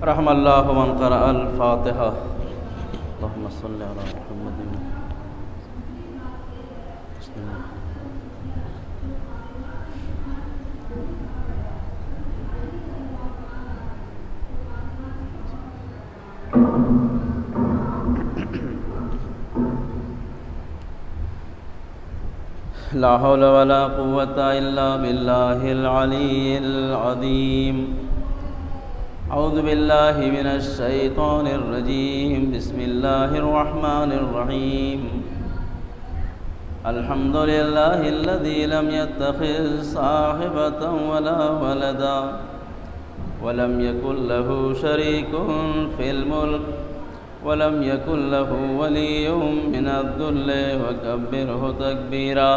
رحم اللہ من قرأ الفاتحہ اللہم صلی علی محمد بسم اللہ لا حول ولا قوة إلا بالله العلي العظيم أعوذ بالله من الشيطان الرجيم بسم الله الرحمن الرحيم الحمد لله الذي لم يتخذ صاحبة ولا ولدا ولم يكن له شريك في الملك ولم يكن له ولي من الذل وكبره تكبيرا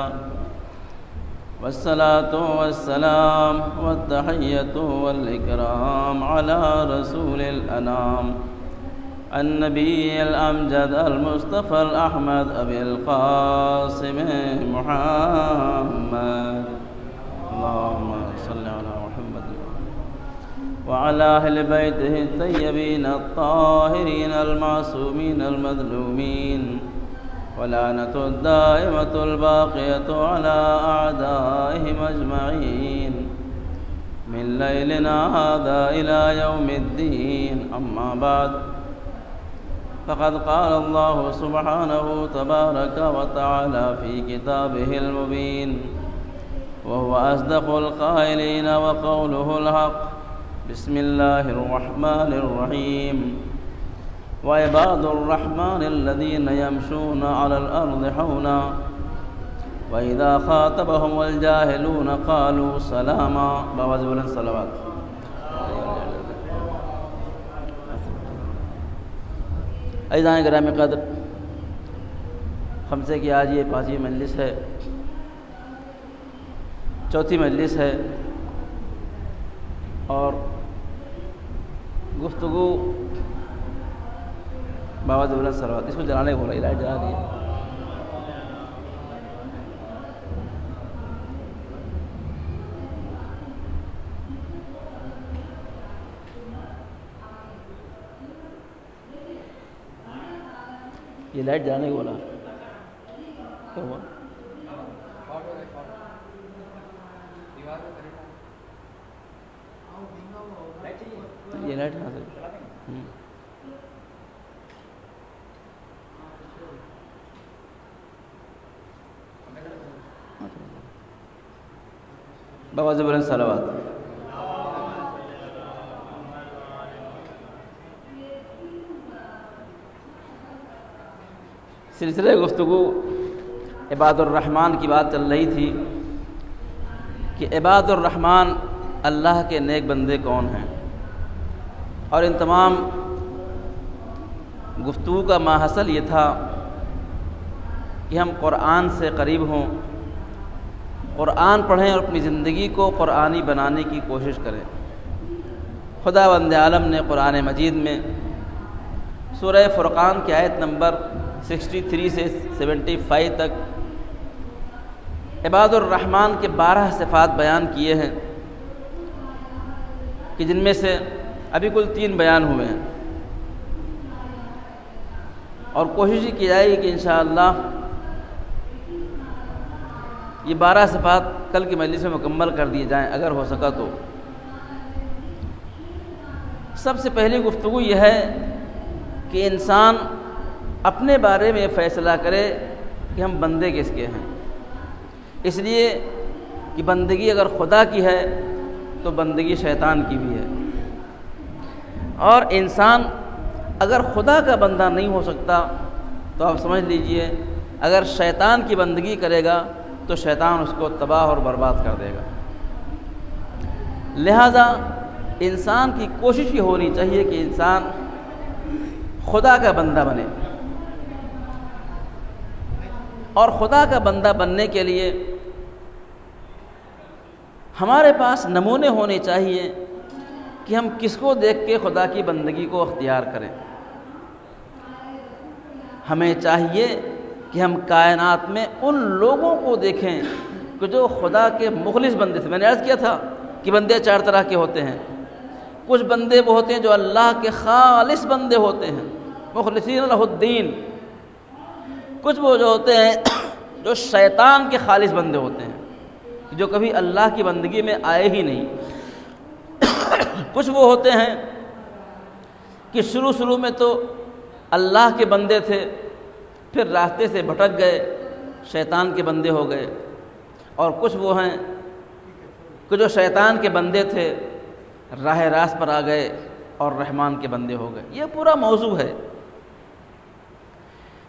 والصلاة والسلام والتحية والإكرام على رسول الأنام النبي الأمجد المصطفى الأحمد أبي القاسم محمد اللهم صل على محمد وعلى أهل بيته الطيبين الطاهرين المعصومين المظلومين ولعنة الدائمة الباقية على أعدائهم أجمعين من ليلنا هذا إلى يوم الدين أما بعد فقد قال الله سبحانه تبارك وتعالى في كتابه المبين وهو أصدق القائلين وقوله الحق بسم الله الرحمن الرحيم وعباد الرحمن الذين يمشون على الأرض حونا وإذا خاطبهم الجاهلون قالوا سلاما بوازبلا صلوات عزیزان گرامی قدر خمسے کی آج یہ پانچویں مجلس ہے چوتھی مجلس ہے اور گفتگو بابا زبر سروات اس کو جلانے کو بولا یہ لائٹ جلا دی یہ لائٹ جلانے کو بولا کیا ہوا یہ لائٹ کہاں سے بابا زبر صلوات سلسلہ گفتگو عباد الرحمن کی بات چل رہی تھی کہ عباد الرحمن اللہ کے نیک بندے کون ہیں، اور ان تمام گفتگو کا ماحصل یہ تھا کہ ہم قرآن سے قریب ہوں، قرآن پڑھیں اور اپنی زندگی کو قرآنی بنانے کی کوشش کریں۔ خداوند عالم نے قرآن مجید میں سورہ فرقان کی آیت نمبر 63 سے 75 تک عباد الرحمن کے 12 صفات بیان کیے ہیں کہ جن میں سے ابھی کل 3 بیان ہوئے ہیں، اور کوشش کی جائے گی کہ انشاءاللہ یہ 12 صفات کل کی مجلس میں مکمل کر دیے جائیں اگر ہو سکا تو۔ سب سے پہلی گفتگو یہ ہے کہ انسان اپنے بارے میں فیصلہ کرے کہ ہم بندے کس کے ہیں، اس لیے کہ بندگی اگر خدا کی ہے تو بندگی شیطان کی بھی ہے، اور انسان اگر خدا کا بندہ نہیں ہو سکتا تو آپ سمجھ لیجئے اگر شیطان کی بندگی کرے گا تو شیطان اس کو تباہ اور برباد کر دے گا۔ لہذا انسان کی کوشش یہ ہونی چاہیے کہ انسان خدا کا بندہ بنے، اور خدا کا بندہ بننے کے لیے ہمارے پاس نمونے ہونے چاہیے کہ ہم کس کو دیکھ کے خدا کی بندگی کو اختیار کریں۔ ہمیں چاہیے کہ ہم کائنات میں ان لوگوں کو دیکھیں کہ جو خدا کے مخلص بندے تھے۔ میں نے عرض کیا تھا کہ بندے 4 طرح کے ہوتے ہیں، کچھ بندے وہ ہوتے ہیں جو اللہ کے خالص بندے ہوتے ہیں، مخلصین لہ الدین، کچھ وہ جو ہوتے ہیں جو شیطان کے خالص بندے ہوتے ہیں، جو کبھی اللہ کی بندگی میں آئے ہی نہیں۔ کچھ وہ ہوتے ہیں کہ شروع میں تو اللہ کے بندے تھے، پھر راستے سے بھٹک گئے، شیطان کے بندے ہو گئے، اور کچھ وہ ہیں کہ جو شیطان کے بندے تھے راہ راست پر آ گئے اور رحمان کے بندے ہو گئے۔ یہ پورا موضوع ہے،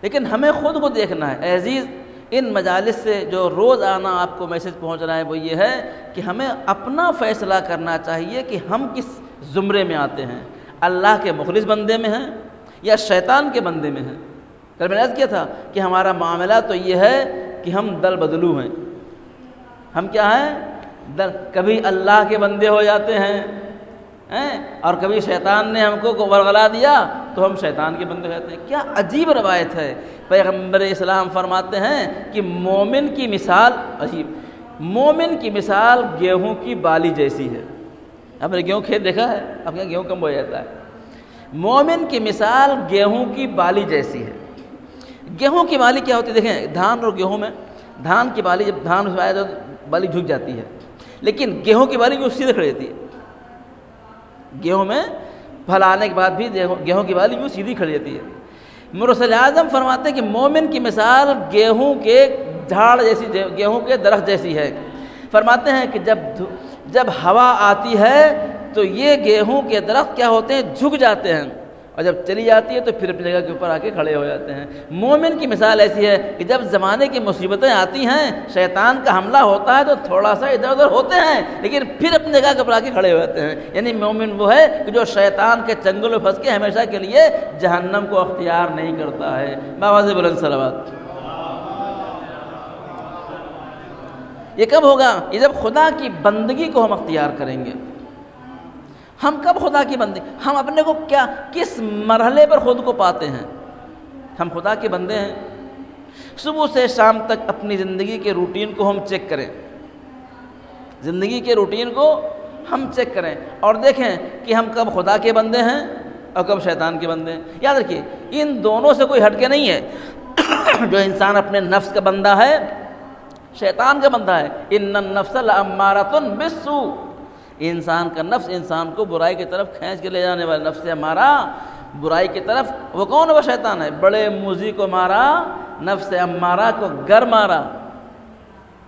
لیکن ہمیں خود کو دیکھنا ہے۔ اے عزیز، ان مجالس سے جو روز آنا آپ کو میسج پہنچ رہا ہے وہ یہ ہے کہ ہمیں اپنا فیصلہ کرنا چاہیے کہ ہم کس زمرے میں آتے ہیں، اللہ کے مخلص بندے میں ہیں یا شیطان کے بندے میں ہیں۔ کل میں نے عرض کیا تھا کہ ہمارا معاملہ تو یہ ہے کہ ہم دل بدلو ہیں۔ ہم کیا ہیں؟ کبھی اللہ کے بندے ہو جاتے ہیں اور کبھی شیطان نے ہم کو ورغلا دیا تو ہم شیطان کے بندے ہو جاتے ہیں۔ کیا عجیب روایت ہے، پیغمبر اسلام فرماتے ہیں کہ مومن کی مثال عجیب، مومن کی مثال گیہوں کی بالی جیسی ہے۔ آپ نے گیہوں کھیت دیکھا ہے؟ آپ کے گیہوں کم ہو جاتا ہے۔ مومن کی مثال گیہوں کی بالی جیسی ہے۔ گیہوں کی بالی کیا ہوتی ہے؟ دیکھیں، دھان اور گیہوں میں دھان کی بالی، جب دھان آئے تو بالی جھک جاتی ہے، لیکن گیہوں کی بالی جو سیدھے کھڑی رہتی ہے۔ گیہوں میں پھل آنے کے بعد بھی گیہوں کی بالی جو سیدھی کھڑی رہتی ہے۔ رسول اعظم فرماتے ہیں کہ مومن کی مثال گیہوں کے جھاڑ جیسی، گیہوں کے درخت جیسی ہے۔ فرماتے ہیں کہ جب ہوا آتی ہے تو یہ گیہوں کے درخت کیا ہوتے ہیں؟ جھک جاتے ہیں، اور جب چلی جاتی ہے تو پھر اپنی جگہ کے اوپر آ کے کھڑے ہو جاتے ہیں۔ مومن کی مثال ایسی ہے کہ جب زمانے کی مصیبتیں آتی ہیں، شیطان کا حملہ ہوتا ہے تو تھوڑا سا ادھر ادھر ہوتے ہیں، لیکن پھر اپنی جگہ کے اوپر آ کے کھڑے ہو جاتے ہیں۔ یعنی مومن وہ ہے کہ جو شیطان کے چنگل میں پھنس کے ہمیشہ کے لیے جہنم کو اختیار نہیں کرتا ہے۔ باواز بلند صلوات۔ یہ کب ہوگا؟ یہ جب خدا کی بندگی کو ہم اختیار کریں گے۔ ہم کب خدا کی بندے، ہم اپنے کو کس مرحلے پر خود کو پاتے ہیں؟ ہم خدا کے بندے ہیں۔ صبح سے شام تک اپنی زندگی کے روٹین کو ہم چیک کریں، زندگی کے روٹین کو ہم چیک کریں اور دیکھیں کہ ہم کب خدا کے بندے ہیں اور کب شیطان کے بندے ہیں۔ یاد رکھیے، ان دونوں سے کوئی ہٹ کے نہیں ہے۔ جو انسان اپنے نفس کا بندہ ہے، شیطان کا بندہ ہے، ان النفس لامارۃ بالسوء، انسان کا نفس انسان کو برائی کی طرف کھینچ کے لے جانے والا نفس ہمارا برائی کی طرف۔ وہ کون ہے؟ وہ شیطان ہے۔ بڑے موذی کو مارا، نفس امارہ کو گر مارا۔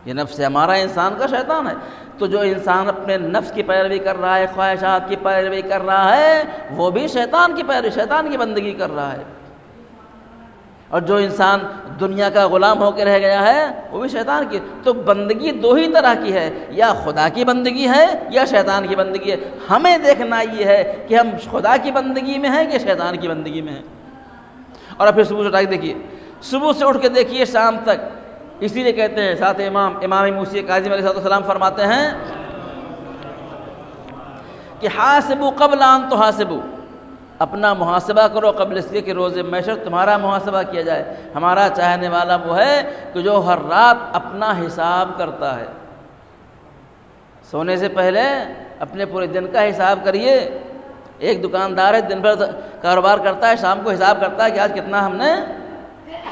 یہ نفس امارہ انسان کا شیطان ہے۔ تو جو انسان اپنے نفس کی پیروی کر رہا ہے، خواہشات کی پیروی کر رہا ہے، وہ بھی شیطان کی پیروی، شیطان کی بندگی کر رہا ہے۔ اور جو انسان دنیا کا غلام ہو کے رہ گیا ہے، وہ بھی شیطان کی۔ تو بندگی دو ہی طرح کی ہے، یا خدا کی بندگی ہے یا شیطان کی بندگی ہے۔ ہمیں دیکھنا یہ ہے کہ ہم خدا کی بندگی میں ہیں کہ شیطان کی بندگی میں ہیں۔ اور پھر صبح سے اٹھ کے دیکھیے، صبح سے اٹھ کے دیکھیے شام تک۔ اسی لیے کہتے ہیں ساتھ امام موسی کاظم علیہ السلام فرماتے ہیں کہ حاسبوا قبل ان تحاسبوا، اپنا محاسبہ کرو قبل اس کے کہ روز محشر تمہارا محاسبہ کیا جائے۔ ہمارا چاہنے والا وہ ہے کہ جو ہر رات اپنا حساب کرتا ہے۔ سونے سے پہلے اپنے پورے دن کا حساب کریے۔ ایک دکاندار ہے، دن بھر کاروبار کرتا ہے، شام کو حساب کرتا ہے کہ آج کتنا ہم نے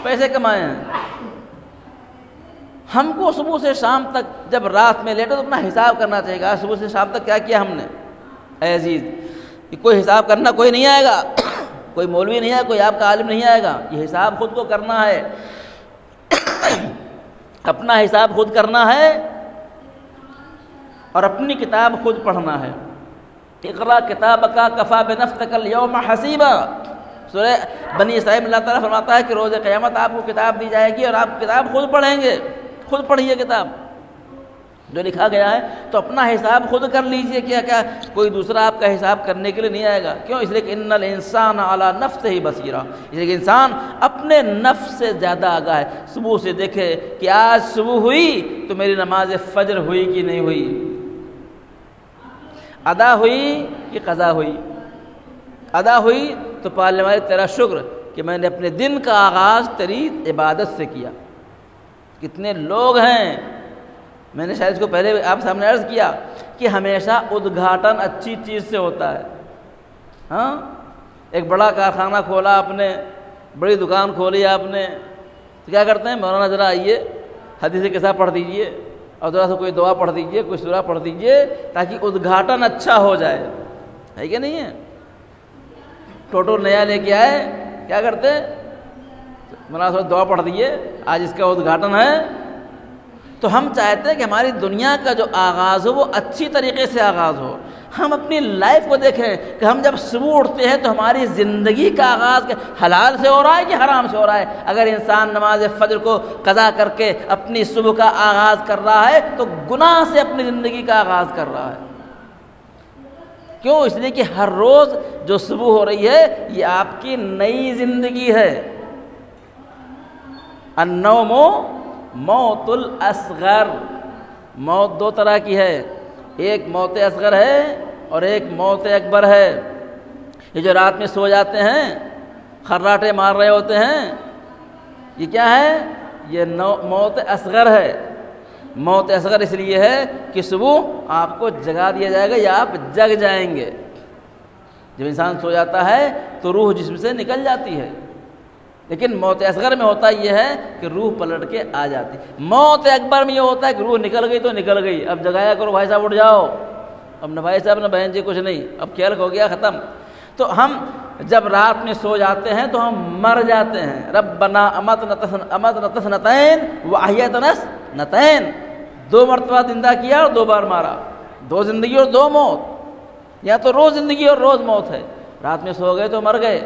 پیسے کمائے ہیں۔ ہم کو صبح سے شام تک جب رات میں لیٹو تو اپنا حساب کرنا چاہیے گا، صبح سے شام تک کیا کیا ہم نے۔ اے عزیز، کوئی حساب کرنا کوئی نہیں آئے گا، کوئی مولوی نہیں ہے، کوئی آپ کا عالم نہیں آئے گا۔ یہ حساب خود کو کرنا ہے، اپنا حساب خود کرنا ہے اور اپنی کتاب خود پڑھنا ہے۔ اقرا کتابک کفی بنفسک اليوم حسیبا، سورہ بنی اسرائیل میں اللہ تعالیٰ فرماتا ہے کہ روز قیامت آپ کو کتاب دی جائے گی اور آپ کتاب خود پڑھیں گے۔ خود پڑھیے کتاب جو لکھا گیا ہے، تو اپنا حساب خود کر لیجئے۔ کیا کوئی دوسرا آپ کا حساب کرنے کے لیے نہیں آئے گا۔ کیوں؟ اس لیے کہ ان الانسان علی نفسہ بصیرہ، اس لیے کہ انسان اپنے نفس سے زیادہ آگاہ ہے۔ صبح سے دیکھے کہ آج صبح ہوئی تو میری نماز فجر ہوئی کہ نہیں ہوئی، ادا ہوئی کہ قضا ہوئی۔ ادا ہوئی تو پالنے والے تیرا شکر کہ میں نے اپنے دن کا آغاز تیری عبادت سے کیا۔ کتنے لوگ ہیں، میں نے شاید اس کو پہلے آپ سامنے عرض کیا کہ ہمیشہ ادگھاٹن اچھی چیز سے ہوتا ہے. ہاں ایک بڑا کارخانہ کھولا آپ نے, بڑی دکان کھولی آپ نے, تو کیا کرتے ہیں, مولانا ذرا آئیے حدیث کے ساتھ پڑھ دیجئے اور ذرا سا کوئی دعا پڑھ دیجئے, کوئی سورہ پڑھ دیجئے تاکہ ادگھاٹن اچھا ہو جائے. ہے کہ نہیں ہے؟ ٹوٹو نیا لے کے آئے, کیا کرتے ہیں, مولانا صاحب دعا پڑھ دیجئے آج اس کا ادگھاٹن ہے. تو ہم چاہتے ہیں کہ ہماری دنیا کا جو آغاز ہو وہ اچھی طریقے سے آغاز ہو. ہم اپنی لائف کو دیکھیں کہ ہم جب صبح اٹھتے ہیں تو ہماری زندگی کا آغاز حلال سے ہو رہا ہے کہ حرام سے ہو رہا ہے. اگر انسان نماز فجر کو قضا کر کے اپنی صبح کا آغاز کر رہا ہے تو گناہ سے اپنی زندگی کا آغاز کر رہا ہے. کیوں؟ اس لیے کہ ہر روز جو صبح ہو رہی ہے یہ آپ کی نئی زندگی ہے. النوم موت الاصغر, موت دو طرح کی ہے, ایک موت اصغر ہے اور ایک موت اکبر ہے. یہ جو رات میں سو جاتے ہیں, خراٹے مار رہے ہوتے ہیں, یہ کیا ہے؟ یہ موت اصغر ہے. موت اصغر اس لیے ہے کہ صبح آپ کو جگا دیا جائے گا یا آپ جگ جائیں گے. جب انسان سو جاتا ہے تو روح جسم سے نکل جاتی ہے, لیکن موت اصغر میں ہوتا یہ ہے کہ روح پلٹ کے آ جاتی. موت اکبر میں یہ ہوتا ہے کہ روح نکل گئی تو نکل گئی, اب جگایا کرو بھائی صاحب اٹھ جاؤ, اب نہ بھائی صاحب نہ بہن جی کچھ نہیں, اب کھیل ہو گیا ختم. تو ہم جب رات میں سو جاتے ہیں تو ہم مر جاتے ہیں. ربنا امتنا تثنتین واحیتنا اثنتین, 2 مرتبہ زندہ کیا اور 2 بار مارا, 2 زندگی اور 2 موت. یا تو روز زندگی اور روز موت ہے. رات میں سو گئے تو مر گئے.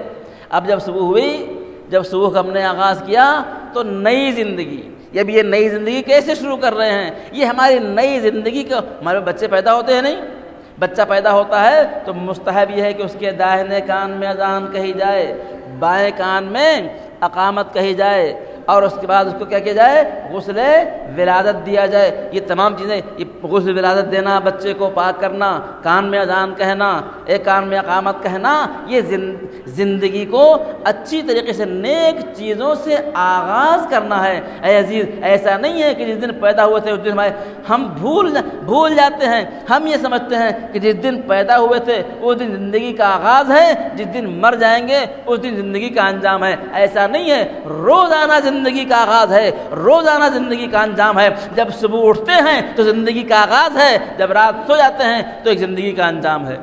اب جب صبح ہوئی, جب صبح کا ہم نے آغاز کیا تو نئی زندگی. اب یہ نئی زندگی کیسے شروع کر رہے ہیں؟ یہ ہماری نئی زندگی کا, ہمارے بچے پیدا ہوتے ہیں نہیں, بچہ پیدا ہوتا ہے تو مستحب یہ ہے کہ اس کے داہنے کان میں اذان کہی جائے, بائیں کان میں اقامت کہی جائے, اور اس کے بعد اس کو کیا کیا جائے؟ غسل ولادت دیا جائے. یہ تمام چیزیں, یہ غسل ولادت دینا, بچے کو پاک کرنا, کان میں اذان کہنا, ایک کان میں اقامت کہنا, یہ زندگی کو اچھی طریقے سے نیک چیزوں سے آغاز کرنا ہے. اے عزیز, ایسا نہیں ہے کہ جس دن پیدا ہوئے تھے اس دن ہم بھول جاتے ہیں. ہم یہ سمجھتے ہیں کہ جس دن پیدا ہوئے تھے اس دن زندگی کا آغاز ہے, جس دن مر جائیں گے اس دن زندگی کا انجام ہے. ایسا نہیں ہے. روزانہ زندگی کا آغاز ہے, روزانہ زندگی کا انجام ہے. جب صبح اٹھتے ہیں تو زندگی کا آغاز ہے, جب رات سو جاتے ہیں تو ایک زندگی کا انجام ہے.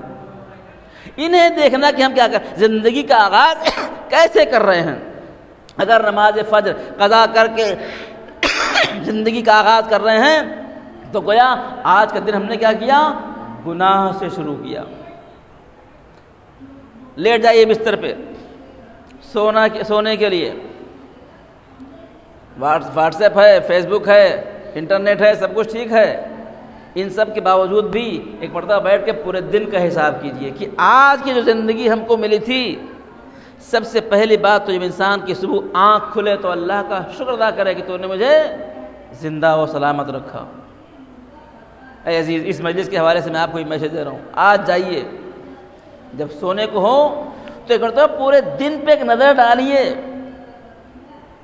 انہیں دیکھنا کہ ہم کیا کر زندگی کا آغاز کیسے کر رہے ہیں. اگر نماز فجر قضا کر کے زندگی کا آغاز کر رہے ہیں تو گویا آج کا دن ہم نے کیا کیا؟ گناہ سے شروع کیا. لیٹ جائیے بستر پہ سونے کے لیے, واٹس ایپ ہے, فیس بک ہے, انٹرنیٹ ہے, سب کچھ ٹھیک ہے. ان سب کے باوجود بھی ایک مرتبہ بیٹھ کے پورے دن کا حساب کیجئے کہ آج کی جو زندگی ہم کو ملی تھی, سب سے پہلی بات تو جب انسان کی صبح آنکھ کھلے تو اللہ کا شکر ادا کرے کہ تو نے مجھے زندہ و سلامت رکھا. اے عزیز, اس مجلس کے حوالے سے میں آپ کو ایک میسج دے رہا ہوں. آج جائیے, جب سونے کو ہو تو ایک مرتبہ پورے دن پہ ایک نظر ڈالیے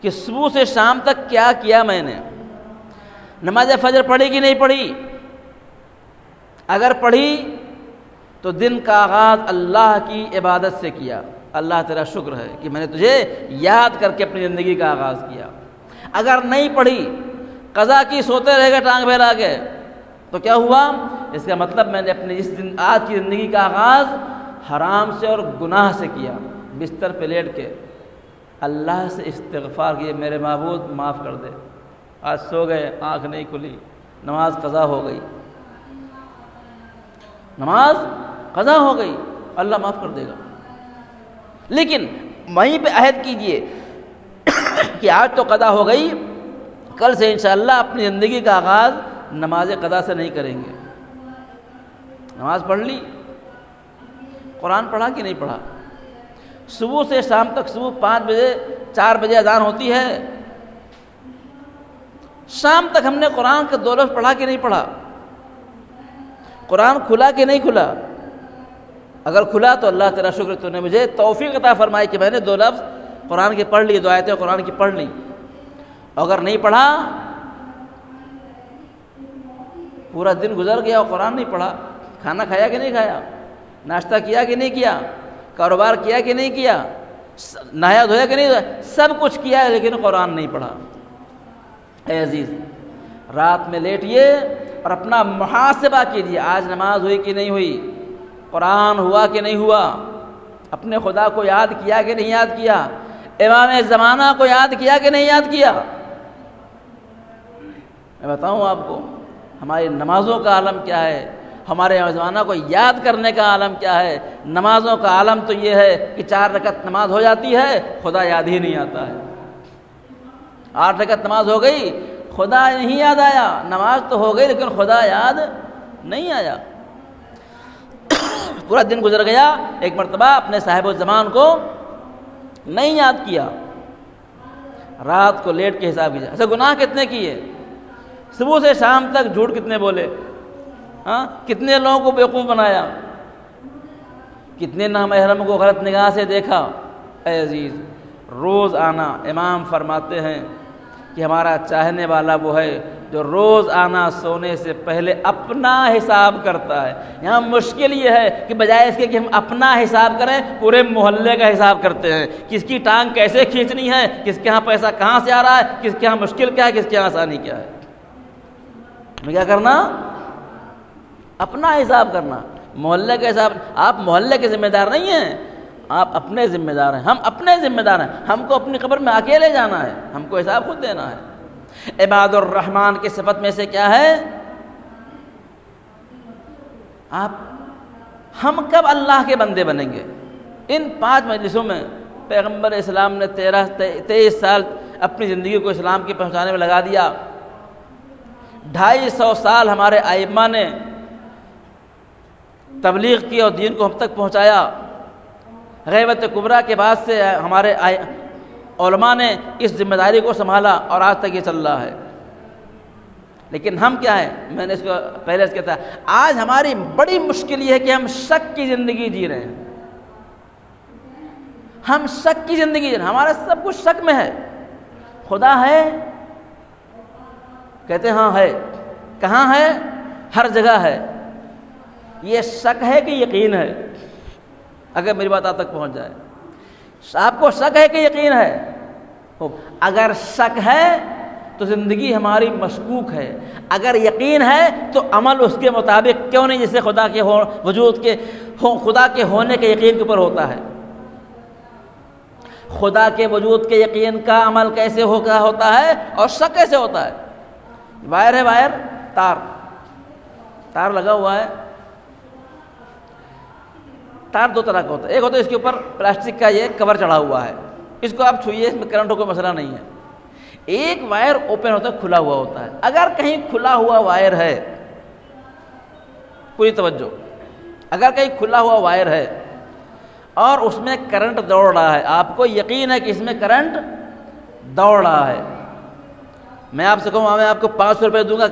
کہ صبح سے شام تک کیا کیا میں نے. نماز فجر پڑھی کہ نہیں پڑھی؟ اگر پڑھی تو دن کا آغاز اللہ کی عبادت سے کیا. اللہ تیرا شکر ہے کہ میں نے تجھے یاد کر کے اپنی زندگی کا آغاز کیا. اگر نہیں پڑھی, قضا کی, سوتے رہ گئے ٹانگ پھیلا کے, تو کیا ہوا؟ اس کا مطلب میں نے اپنی آج کی زندگی کا آغاز حرام سے اور گناہ سے کیا. بستر پہ لیٹ کے اللہ سے استغفار کیے, میرے معبود معاف کر دے, آج سو گئے, آنکھ نہیں کھلی, نماز قضا ہو گئی, نماز قضا ہو گئی, اللہ معاف کر دے گا. لیکن وہیں پہ عہد کیجئے کہ آج تو قضا ہو گئی, کل سے انشاءاللہ اپنی زندگی کا آغاز نماز قضا سے نہیں کریں گے. نماز پڑھ لی, قرآن پڑھا کہ نہیں پڑھا؟ صبح سے شام تک, صبح 5 بجے 4 بجے اذان ہوتی ہے, شام تک ہم نے قرآن کا 2 لفظ پڑھا کہ نہیں پڑھا؟ قرآن کھلا کہ نہیں کھلا؟ اگر کھلا تو اللہ تیرا شکر, تو نے مجھے توفیق عطا فرمائی کہ میں نے 2 لفظ قرآن کے پڑھ لی, 2 آیتیں قرآن کی پڑھ لی. اگر نہیں پڑھا, پورا دن گزر گیا اور قرآن نہیں پڑھا، کھانا کھایا کہ نہیں کھایا، ناشتہ کیا کہ نہیں کیا، کاروبار کیا کہ نہیں کیا، نہایا دھویا کہ نہیں دھویا، سب کچھ کیا ہے لیکن قرآن نہیں پڑھا۔ اے عزیز، رات میں لیٹیے اور اپنا محاسبہ کیجیے، آج نماز ہوئی کہ نہیں ہوئی، قرآن ہوا کہ نہیں ہوا، اپنے خدا کو یاد کیا کہ نہیں یاد کیا، امام زمانہ کو یاد کیا کہ نہیں یاد کیا۔ میں بتاؤں آپ کو ہماری نمازوں کا عالم کیا ہے، ہمارے زمانہ کو یاد کرنے کا عالم کیا ہے۔ نمازوں کا عالم تو یہ ہے کہ 4 رکعت نماز ہو جاتی ہے، خدا یاد ہی نہیں آتا ہے۔ 8 رکعت نماز ہو گئی، خدا نہیں یاد آیا، نماز تو ہو گئی لیکن خدا یاد نہیں آیا۔ پورا دن گزر گیا، ایک مرتبہ اپنے صاحب الزمان کو نہیں یاد کیا، رات کو لیٹ کے حساب کیا۔ ایسے گناہ کتنے کیے، صبح سے شام تک جھوٹ کتنے بولے، کتنے لوگوں کو بیوقوف بنایا، کتنے نامحرم کو غلط نگاہ سے دیکھا۔ اے عزیز، روز آنا، امام فرماتے ہیں کہ ہمارا چاہنے والا وہ ہے جو روز آنا سونے سے پہلے اپنا حساب کرتا ہے۔ یہاں مشکل یہ ہے کہ بجائے اس کے کہ ہم اپنا حساب کریں، پورے محلے کا حساب کرتے ہیں، کس کی ٹانگ کیسے کھینچنی ہے، کس کے ہاں پیسہ کہاں سے آ رہا ہے، کس کے ہاں مشکل کیا ہے، کس کے ہاں آسانی کیا ہے۔ ہمیں کیا کرنا، اپنا حساب کرنا، محلے کا حساب۔ آپ محلے کے ذمہ دار نہیں ہیں، آپ اپنے ذمہ دار ہیں، ہم اپنے ذمہ دار ہیں۔ ہم کو اپنی قبر میں اکیلے جانا ہے، ہم کو حساب خود دینا ہے۔ عباد الرحمن کی صفت میں سے کیا ہے، ہم کب اللہ کے بندے بنیں گے؟ ان 5 مجلسوں میں پیغمبر اسلام نے 23 سال اپنی زندگی کو اسلام کی پہنچانے میں لگا دیا۔ 250 سال ہمارے ائمہ نے تبلیغ کی اور دین کو ہم تک پہنچایا۔ غیبت کبریٰ کے بعد سے ہمارے علماء نے اس ذمہ داری کو سنبھالا اور آج تک یہ چل رہا ہے۔ لیکن ہم کیا ہیں، میں نے اس کو پہلے سے کہتا ہے، آج ہماری بڑی مشکل یہ ہے کہ ہم شک کی زندگی جی رہے ہیں۔ ہم شک کی زندگی جی رہے ہیں، ہمارا سب کچھ شک میں ہے۔ خدا ہے کہتے ہیں ہاں ہے، کہاں ہے، ہر جگہ ہے۔ یہ شک ہے کہ یقین ہے؟ اگر میری بات آپ تک پہنچ جائے، آپ کو شک ہے کہ یقین ہے؟ اگر شک ہے تو زندگی ہماری مشکوک ہے، اگر یقین ہے تو عمل اس کے مطابق کیوں نہیں جیسے خدا کے وجود کے خدا کے ہونے کے یقین کے اوپر ہوتا ہے۔ خدا کے وجود کے یقین کا عمل کیسے ہوتا ہے اور شک کیسے ہوتا ہے؟ وائر ہے، وائر، تار لگا ہوا ہے۔ تار 2 طرح کا ہوتا ہے، ایک ہوتا ہے اس کے اوپر پلاسٹک کا یہ کور چڑھا ہوا ہے، اس کو آپ چھوئیے، اس میں کرنٹ کوئی مسئلہ نہیں ہے۔ ایک وائر اوپن ہوتا ہے، کھلا ہوا ہوتا ہے۔ اگر کہیں کھلا ہوا وائر ہے، پوری توجہ، اگر کہیں کھلا ہوا وائر ہے اور اس میں کرنٹ دوڑ رہا ہے، آپ کو یقین ہے کہ اس میں کرنٹ دوڑ رہا ہے، میں آپ سے کہوں میں آپ کو 500 روپے دوں گا،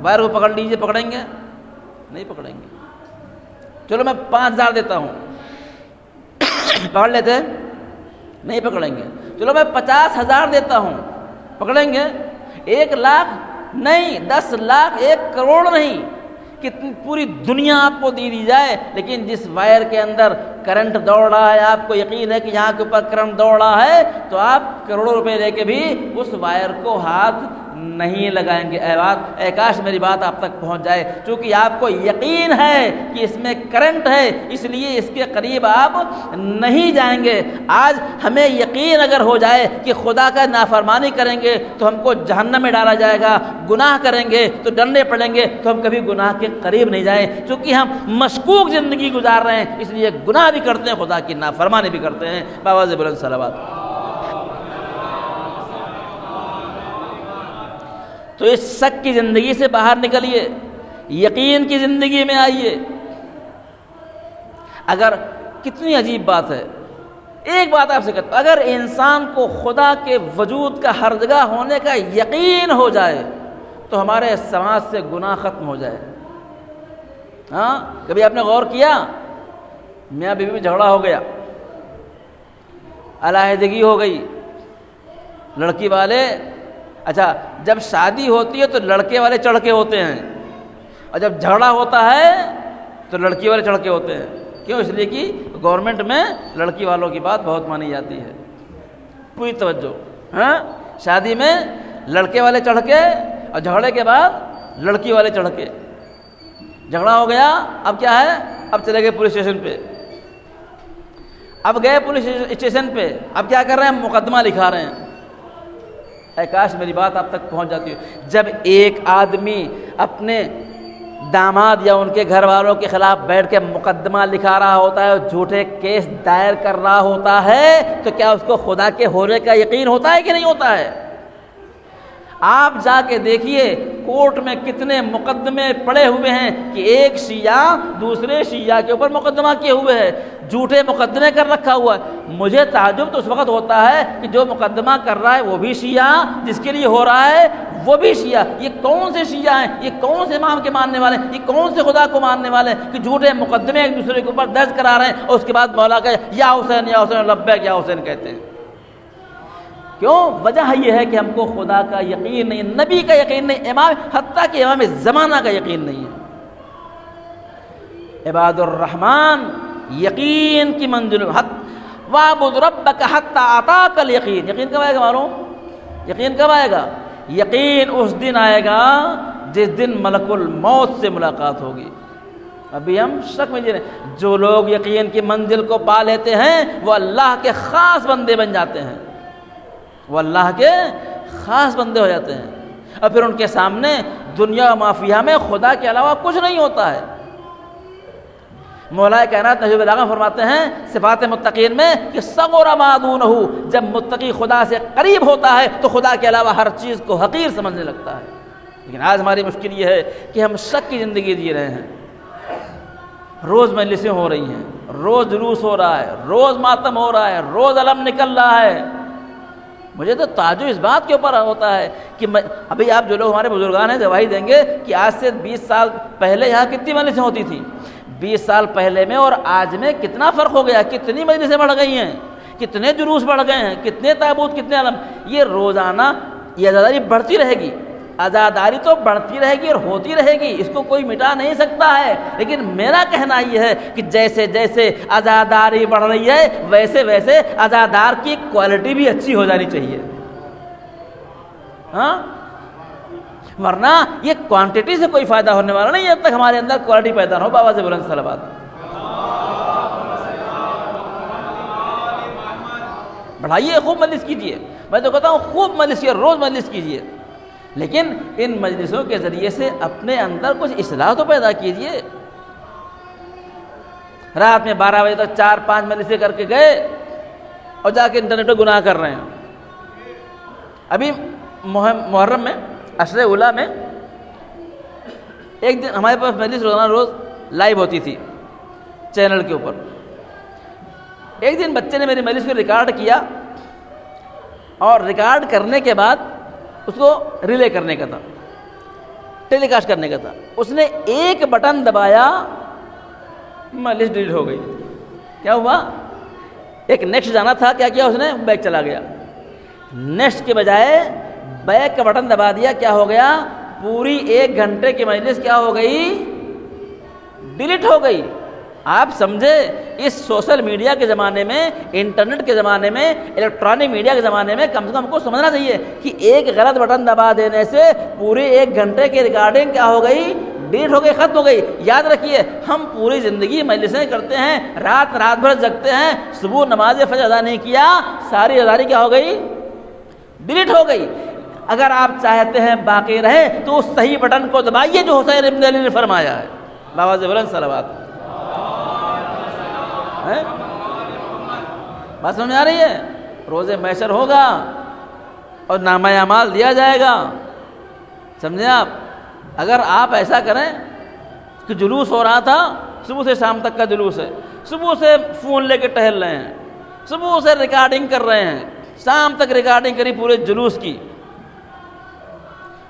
وائر کو پکڑ لیجیے، پکڑیں گے؟ نہیں پکڑیں گے۔ چلو میں 5000 دیتا ہوں، پکڑ لیتے؟ نہیں پکڑیں گے۔ چلو میں 50,000 دیتا ہوں، پکڑیں گے؟ 1 لاکھ نہیں، 10 لاکھ، 1 کروڑ نہیں، کتنی پوری دنیا آپ کو دی جائے، لیکن جس وائر کے اندر کرنٹ دوڑ رہا ہے، آپ کو یقین ہے کہ یہاں کے اوپر کرنٹ دوڑ رہا ہے، تو آپ کروڑوں روپے لے کے بھی اس وائر کو ہاتھ نہیں لگائیں گے۔ اے کاش میری بات آپ تک پہنچ جائے، چونکہ آپ کو یقین ہے کہ اس میں کرنٹ ہے، اس لیے اس کے قریب آپ نہیں جائیں گے۔ آج ہمیں یقین اگر ہو جائے کہ خدا کا نافرمانی کریں گے تو ہم کو جہنم میں ڈالا جائے گا، گناہ کریں گے تو ڈرنے پڑیں گے، تو ہم کبھی گناہ کے قریب نہیں جائیں، چونکہ ہم مشکوک زندگی گزار رہے ہیں، اس لیے گناہ بھی کرتے ہیں، خدا کی نافرمانی بھی کرتے ہیں۔ باواز بلند صلوات۔ تو اس شک کی زندگی سے باہر نکلیے، یقین کی زندگی میں آئیے۔ اگر کتنی عجیب بات ہے، ایک بات آپ سے کہتا ہوں، اگر انسان کو خدا کے وجود کا ہر جگہ ہونے کا یقین ہو جائے تو ہمارے سماج سے گناہ ختم ہو جائے۔ ہاں، کبھی آپ نے غور کیا، میاں بیوی میں جھگڑا ہو گیا، علیحدگی ہو گئی، لڑکی والے، اچھا جب شادی ہوتی ہے تو لڑکے والے چڑھ کے ہوتے ہیں، اور جب جھگڑا ہوتا ہے تو لڑکی والے چڑھ کے ہوتے ہیں. کیوں؟ اس لیے کہ گورنمنٹ میں لڑکی والوں کی بات بہت مانی جاتی ہے. پوری توجہ. ہاں، شادی میں لڑکے والے چڑھ کے اور جھگڑے کے بعد لڑکی والے چڑھ کے. جھگڑا ہو گیا، اب کیا ہے؟ اب چلے گئے پولیس اسٹیشن پہ. اب گئے پولیس اسٹیشن پہ، اب کیا کر رہے ہیں؟ مقدمہ لکھا رہے ہیں. اے کاش میری بات آپ تک پہنچ جاتی ہو. جب ایک آدمی اپنے داماد یا ان کے گھر والوں کے خلاف بیٹھ کے مقدمہ لکھا رہا ہوتا ہے اور جھوٹے کیس دائر کر رہا ہوتا ہے تو کیا اس کو خدا کے ہونے کا یقین ہوتا ہے کہ نہیں ہوتا ہے؟ آپ جا کے دیکھیے کورٹ میں کتنے مقدمے پڑے ہوئے ہیں کہ ایک شیعہ دوسرے شیعہ کے اوپر مقدمہ کیے ہوئے ہے، جھوٹے مقدمے کر رکھا ہوا ہے. مجھے تعجب تو اس وقت ہوتا ہے کہ جو مقدمہ کر رہا ہے وہ بھی شیعہ، جس کے لیے ہو رہا ہے وہ بھی شیعہ. یہ کون سے شیعہ ہیں؟ یہ کون سے امام کے ماننے والے ہیں؟ یہ کون سے خدا کو ماننے والے ہیں کہ جھوٹے مقدمے ایک دوسرے کے اوپر درج کرا رہے ہیں اور اس کے بعد مولا کا یا حسین یا حسین لبیک یا حسین کہتے ہیں. کیوں؟ وجہ یہ ہے کہ ہم کو خدا کا یقین نہیں، نبی کا یقین نہیں، امام حتیٰ کہ امام زمانہ کا یقین نہیں ہے. عباد الرحمن یقین کی منزل وَاعْبُدْ رَبَّكَ حَتَّىٰ أَتَاكَ الْيَقِينُ. یقین کب آئے گا معلوم؟ یقین کب آئے گا؟ یقین اس دن آئے گا جس دن ملک الموت سے ملاقات ہوگی. ابھی ہم شک میں جی رہے ہیں. جو لوگ یقین کی منزل کو پا لیتے ہیں وہ اللہ کے خاص بندے بن جاتے ہیں، وہ اللہ کے خاص بندے ہو جاتے ہیں. اور پھر ان کے سامنے دنیا و مافیہ میں خدا کے علاوہ کچھ نہیں ہوتا ہے. مولا کائنات نجیب العالم فرماتے ہیں صفات متقین میں کہ صغر ما دونہ، جب متقی خدا سے قریب ہوتا ہے تو خدا کے علاوہ ہر چیز کو حقیر سمجھنے لگتا ہے. لیکن آج ہماری مشکل یہ ہے کہ ہم شک کی زندگی جی رہے ہیں. روز مجلسیں ہو رہی ہیں، روز جلوس ہو رہا ہے، روز ماتم ہو رہا ہے، روز علم نکل رہا ہے. مجھے تو تعجب اس بات کے اوپر ہوتا ہے کہ ابھی آپ جو لوگ ہمارے بزرگان ہیں گواہی دیں گے کہ آج سے 20 سال پہلے یہاں کتنی مجلسیں ہوتی تھیں. 20 سال پہلے میں اور آج میں کتنا فرق ہو گیا، کتنی مجلسیں بڑھ گئی ہیں، کتنے جلوس بڑھ گئے ہیں، کتنے تابوت، کتنے علم. یہ روزانہ یہ عزاداری بڑھتی رہے گی، عزاداری تو بڑھتی رہے گی اور ہوتی رہے گی، اس کو کوئی مٹا نہیں سکتا ہے. لیکن میرا کہنا یہ ہے کہ جیسے جیسے عزاداری بڑھ رہی ہے ویسے ویسے عزادار کی کوالٹی بھی اچھی ہو جانی چاہیے. ہاں، ورنہ یہ کوانٹٹی سے کوئی فائدہ ہونے والا نہیں جب تک ہمارے اندر کوالٹی پیدا نہ ہو. بابا سے بلند صلوات. بڑھائیے، خوب مجلس کیجیے. میں تو کہتا ہوں خوب مجلس کیجیے، روز مجلس کیجیے. لیکن ان مجلسوں کے ذریعے سے اپنے اندر کچھ اصلاح تو پیدا کیجیے. رات میں 12 بجے تک 4-5 مجلسیں کر کے گئے اور جا کے انٹرنیٹ پہ گناہ کر رہے ہیں. ابھی محرم میں عشر اولا میں ایک دن ہمارے پاس مجلس روزانہ روز لائیو ہوتی تھی چینل کے اوپر. ایک دن بچے نے میری مجلس کو ریکارڈ کیا اور ریکارڈ کرنے کے بعد اس کو ریلے کرنے کا تھا، ٹیلی کاسٹ کرنے کا تھا. اس نے ایک بٹن دبایا، مجلس ڈیلیٹ ہو گئی. کیا ہوا؟ ایک نیکسٹ جانا تھا، کیا کیا اس نے؟ بیک چلا گیا. نیکسٹ کے بجائے بیک کا بٹن دبا دیا. کیا ہو گیا؟ پوری 1 گھنٹے کی مجلس کیا ہو گئی؟ ڈیلیٹ ہو گئی. آپ سمجھے اس سوشل میڈیا کے زمانے میں، انٹرنیٹ کے زمانے میں، الیکٹرانک میڈیا کے زمانے میں کم سے کم کو سمجھنا چاہیے کہ ایک غلط بٹن دبا دینے سے پوری 1 گھنٹے کی ریکارڈنگ کیا ہو گئی؟ ڈیلیٹ ہو گئی، ختم ہو گئی. یاد رکھیے ہم پوری زندگی مجلسیں کرتے ہیں، رات بھر جگتے ہیں، صبح نماز فجر ادا نہیں کیا، ساری عزاداری کیا ہو گئی؟ ڈیلیٹ ہو گئی. اگر آپ چاہتے ہیں باقی رہے تو اس صحیح بٹن کو دبائیے جو حسین ابن علی نے فرمایا ہے. بابا سے بلند صلوات. بات سمجھ آ رہی ہے؟ روز محشر ہوگا اور نامہ اعمال دیا جائے گا. سمجھے آپ؟ اگر آپ ایسا کریں کہ جلوس ہو رہا تھا، صبح سے شام تک کا جلوس ہے، صبح سے فون لے کے ٹہل رہے ہیں، صبح سے ریکارڈنگ کر رہے ہیں، شام تک ریکارڈنگ کری پورے جلوس کی،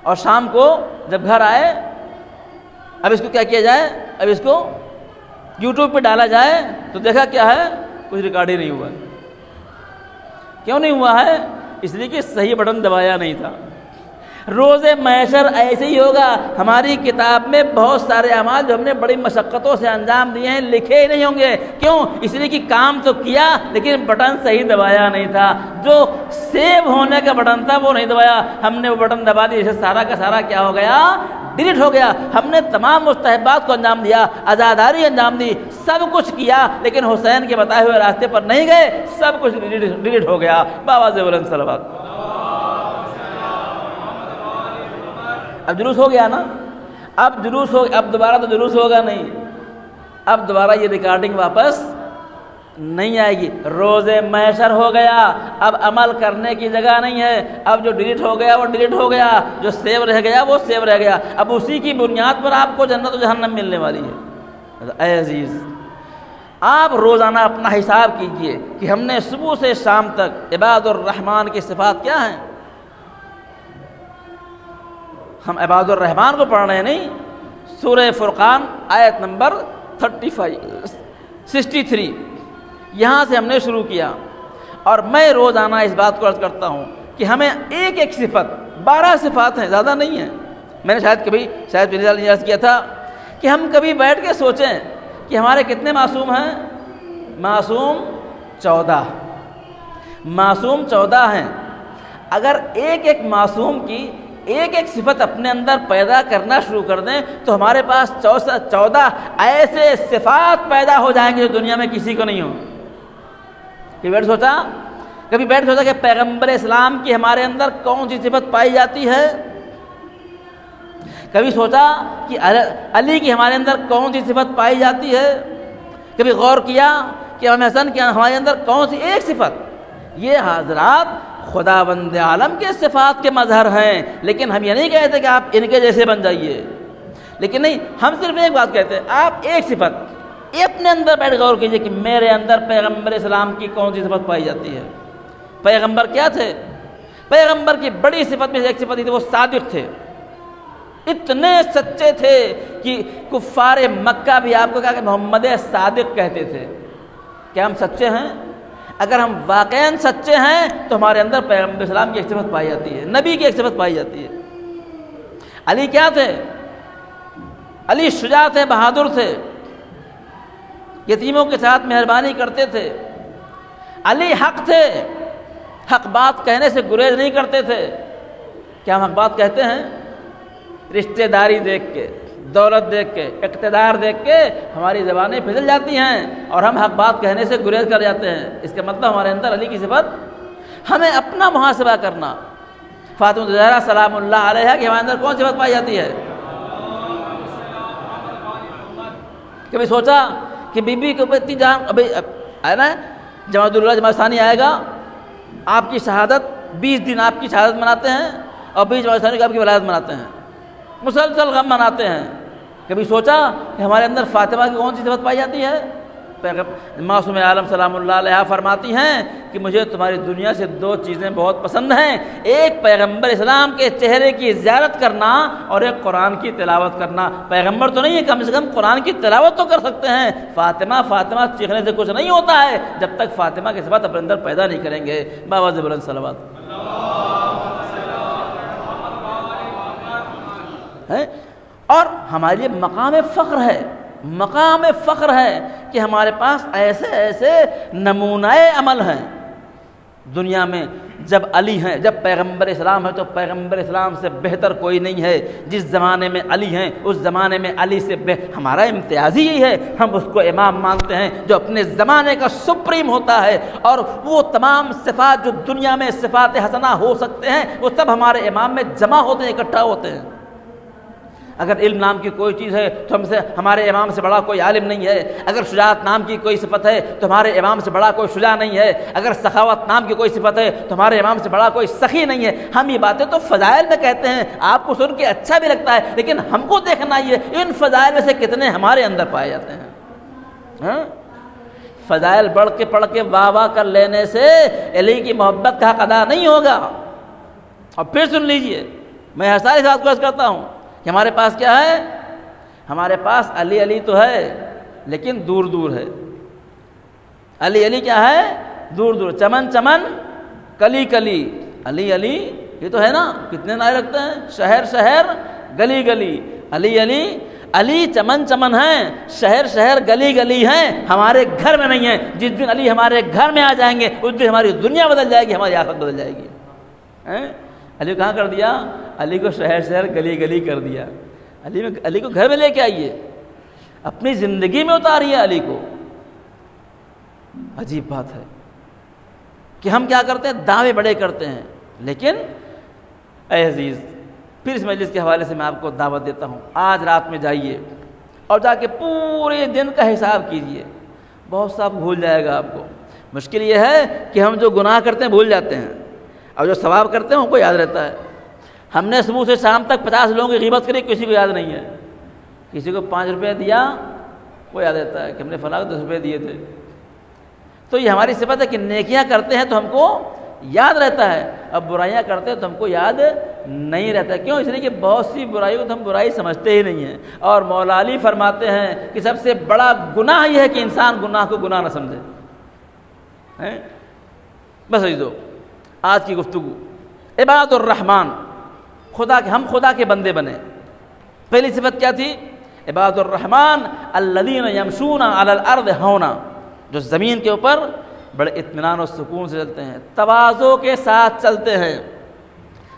اور شام کو جب گھر آئے اب اس کو کیا کیا جائے؟ اب اس کو یوٹیوب پہ ڈالا جائے تو دیکھا کیا ہے؟ کچھ ریکارڈ ہی نہیں ہوا. کیوں نہیں ہوا ہے؟ اس لیے کہ صحیح بٹن دبایا نہیں تھا. روز محشر ایسے ہی ہوگا. ہماری کتاب میں بہت سارے اعمال جو ہم نے بڑی مشقتوں سے انجام دیے ہیں لکھے ہی نہیں ہوں گے. کیوں؟ اس لیے کہ کام تو کیا لیکن بٹن صحیح دبایا نہیں تھا. جو سیو ہونے کا بٹن تھا وہ نہیں دبایا, ہم نے وہ بٹن دبا دی, اسے سارا کا سارا کیا ہو گیا؟ ڈیلیٹ ہو گیا. ہم نے تمام مستحبات کو انجام دیا, عزاداری انجام دی, سب کچھ کیا, لیکن حسین کے بتائے ہوئے راستے پر نہیں گئے, سب کچھ ڈیلیٹ ہو گیا. بابا بلند صلوات. اب جلوس ہو گیا نا, اب جلوس ہو, اب دوبارہ تو جلوس ہوگا نہیں, اب دوبارہ یہ ریکارڈنگ واپس نہیں آئے گی. روز محشر ہو گیا, اب عمل کرنے کی جگہ نہیں ہے. اب جو ڈیلیٹ ہو گیا وہ ڈیلیٹ ہو گیا, جو سیو رہ گیا وہ سیو رہ گیا. اب اسی کی بنیاد پر آپ کو جنت و جہنم ملنے والی ہے. اے عزیز, آپ روزانہ اپنا حساب کیجئے کہ ہم نے صبح سے شام تک عباد الرحمن کی صفات کیا ہیں. ہم عباد الرحمن کو پڑھ رہے ہیں نہیں, سورہ فرقان آیت نمبر 63 یہاں سے ہم نے شروع کیا. اور میں روزانہ اس بات کو عرض کرتا ہوں کہ ہمیں ایک ایک صفت, 12 صفات ہیں, زیادہ نہیں ہیں. میں نے شاید عرض کیا تھا کہ ہم کبھی بیٹھ کے سوچیں کہ ہمارے کتنے معصوم ہیں. معصوم 14 ہیں. اگر ایک ایک معصوم کی ایک ایک صفت اپنے اندر پیدا کرنا شروع کر دیں تو ہمارے پاس 14 ایسے صفات پیدا ہو جائیں گے جو دنیا میں کسی کو نہیں ہو. کبھی بیٹھ سوچا کہ پیغمبر اسلام کی ہمارے اندر کون سی صفت پائی جاتی ہے. کبھی سوچا کہ علی کی ہمارے اندر کون سی صفت پائی جاتی ہے. کبھی غور کیا کہ امام حسن کی ہمارے اندر کون سی ایک صفت. یہ حضرات خداوند عالم کے صفات کے مظہر ہیں, لیکن ہم یہ نہیں کہتے کہ آپ ان کے جیسے بن جائیے. لیکن نہیں, ہم صرف ایک بات کہتے ہیں, آپ ایک صفت اپنے اندر بیٹھ غور کیجئے کہ میرے اندر پیغمبر اسلام کی کون سی صفت پائی جاتی ہے. پیغمبر کیا تھے؟ پیغمبر کی بڑی صفت میں سے ایک صفت ہی تھی, وہ صادق تھے. اتنے سچے تھے کہ کفار مکہ بھی آپ کو کہا کہ محمد صادق کہتے تھے. کیا ہم سچے ہیں؟ اگر ہم واقعاً سچے ہیں تو ہمارے اندر پیغمبر اسلام کی ایک صفت پائی جاتی ہے, نبی کی ایک صفت پائی جاتی ہے. علی کیا تھے؟ علی شجاع تھے, بہادر تھے, یتیموں کے ساتھ مہربانی کرتے تھے. علی حق تھے, حق بات کہنے سے گریز نہیں کرتے تھے. کیا ہم حق بات کہتے ہیں؟ رشتہ داری دیکھ کے, دولت دیکھ کے, اقتدار دیکھ کے ہماری زبانیں پھسل جاتی ہیں اور ہم حق بات کہنے سے گریز کر جاتے ہیں. اس کا مطلب ہمارے اندر علی کی صفت. ہمیں اپنا محاسبہ کرنا. فاطمہ الزہرا سلام اللہ علیہا کہ ہمارے اندر کون سی صفت پائی جاتی ہے؟ کبھی سوچا کہ بی بی کو اتنی جان, ابھی ہے نا جماعت اللہ جماعت ثانی آئے گا, آپ کی شہادت 20 دن آپ کی شہادت مناتے ہیں اور 20 جماعت ثانی کو آپ کی ولادت مناتے ہیں, مسلسل غم مناتے ہیں. کبھی سوچا کہ ہمارے اندر فاطمہ کی کون سی صفت پائی جاتی ہے؟ معصوم عالم سلام اللہ علیہ فرماتی ہیں کہ مجھے تمہاری دنیا سے 2 چیزیں بہت پسند ہیں, ایک پیغمبر اسلام کے چہرے کی زیارت کرنا اور ایک قرآن کی تلاوت کرنا. پیغمبر تو نہیں ہے, کم سے کم قرآن کی تلاوت تو کر سکتے ہیں. فاطمہ چیخنے سے کچھ نہیں ہوتا ہے جب تک فاطمہ کی صفت اپنے اندر پیدا نہیں کریں گے. بابا بلند صلوات. اور ہمارے لیے مقام فخر ہے کہ ہمارے پاس ایسے نمونہ عمل ہیں دنیا میں. جب علی ہیں, جب پیغمبر اسلام ہے تو پیغمبر اسلام سے بہتر کوئی نہیں ہے. جس زمانے میں علی ہیں اس زمانے میں علی سے ہمارا امتیاز ہی یہی ہے, ہم اس کو امام مانتے ہیں جو اپنے زمانے کا سپریم ہوتا ہے. اور وہ تمام صفات جو دنیا میں صفات حسنہ ہو سکتے ہیں وہ سب ہمارے امام میں جمع ہوتے ہیں, اکٹھا ہوتے ہیں. اگر علم نام کی کوئی چیز ہے تو ہمارے امام سے بڑا کوئی عالم نہیں ہے. اگر شجاعت نام کی کوئی صفت ہے تو ہمارے امام سے بڑا کوئی شجاع نہیں ہے. اگر سخاوت نام کی کوئی صفت ہے تو ہمارے امام سے بڑا کوئی سخی نہیں ہے. ہم یہ باتیں تو فضائل میں کہتے ہیں, آپ کو سن کے اچھا بھی لگتا ہے, لیکن ہم کو دیکھنا یہ ان فضائل میں سے کتنے ہمارے اندر پائے جاتے ہیں. فضائل پڑھ کے واہ کر لینے سے علی کی محبت کا حق ادا نہیں ہوگا. اور پھر سن لیجئے, میں ہر ساری بات کو عرض کرتا ہوں کہ ہمارے پاس کیا ہے؟ ہمارے پاس علی تو ہے لیکن دور دور ہے. علی کیا ہے؟ دور دور. چمن کلی کلی, علی یہ تو ہے نا، کتنے نعرے رکھتے ہیں، شہر شہر گلی گلی، علی علی علی چمن چمن ہیں، شہر شہر گلی گلی ہیں، ہمارے گھر میں نہیں ہیں۔ جس دن علی ہمارے گھر میں آ جائیں گے اس دن ہماری دنیا بدل جائے گی، ہماری آخرت بدل جائے گی۔ علی کہاں کر دیا؟ علی کو شہر شہر گلی گلی کر دیا۔ علی کو گھر میں لے کے آئیے، اپنی زندگی میں اتاریے علی کو۔ عجیب بات ہے کہ ہم کیا کرتے ہیں، دعوے بڑے کرتے ہیں، لیکن اے عزیز پھر اس مجلس کے حوالے سے میں آپ کو دعوت دیتا ہوں، آج رات میں جائیے اور جا کے پورے دن کا حساب کیجئے، بہت سا بھول جائے گا آپ کو۔ مشکل یہ ہے کہ ہم جو گناہ کرتے ہیں بھول جاتے ہیں، اور جو ثواب کرتے ہیں ان کو یاد رہتا ہے۔ ہم نے صبح سے شام تک 50 لوگوں کی غیبت کری، کسی کو یاد نہیں ہے۔ کسی کو 5 روپے دیا، وہ یاد رہتا ہے کہ ہم نے فلاں کو 10 روپے دیے تھے۔ تو یہ ہماری صفت ہے کہ نیکیاں کرتے ہیں تو ہم کو یاد رہتا ہے، اب برائیاں کرتے ہیں تو ہم کو یاد نہیں رہتا۔ کیوں؟ اس لیے کہ بہت سی برائیوں کو ہم برائی سمجھتے ہی نہیں ہیں، اور مولا علی فرماتے ہیں کہ سب سے بڑا گناہ یہ ہے کہ انسان گناہ کو گناہ نہ سمجھے۔ بس عزیزو، آج کی گفتگو عباد الرحمن، ہم خدا کے بندے بنے۔ پہلی صفت کیا تھی؟ عباد الرحمن الذین یمشون علی الارض ہونا، جو زمین کے اوپر بڑے اطمینان و سکون سے چلتے ہیں، تواضع کے ساتھ چلتے ہیں۔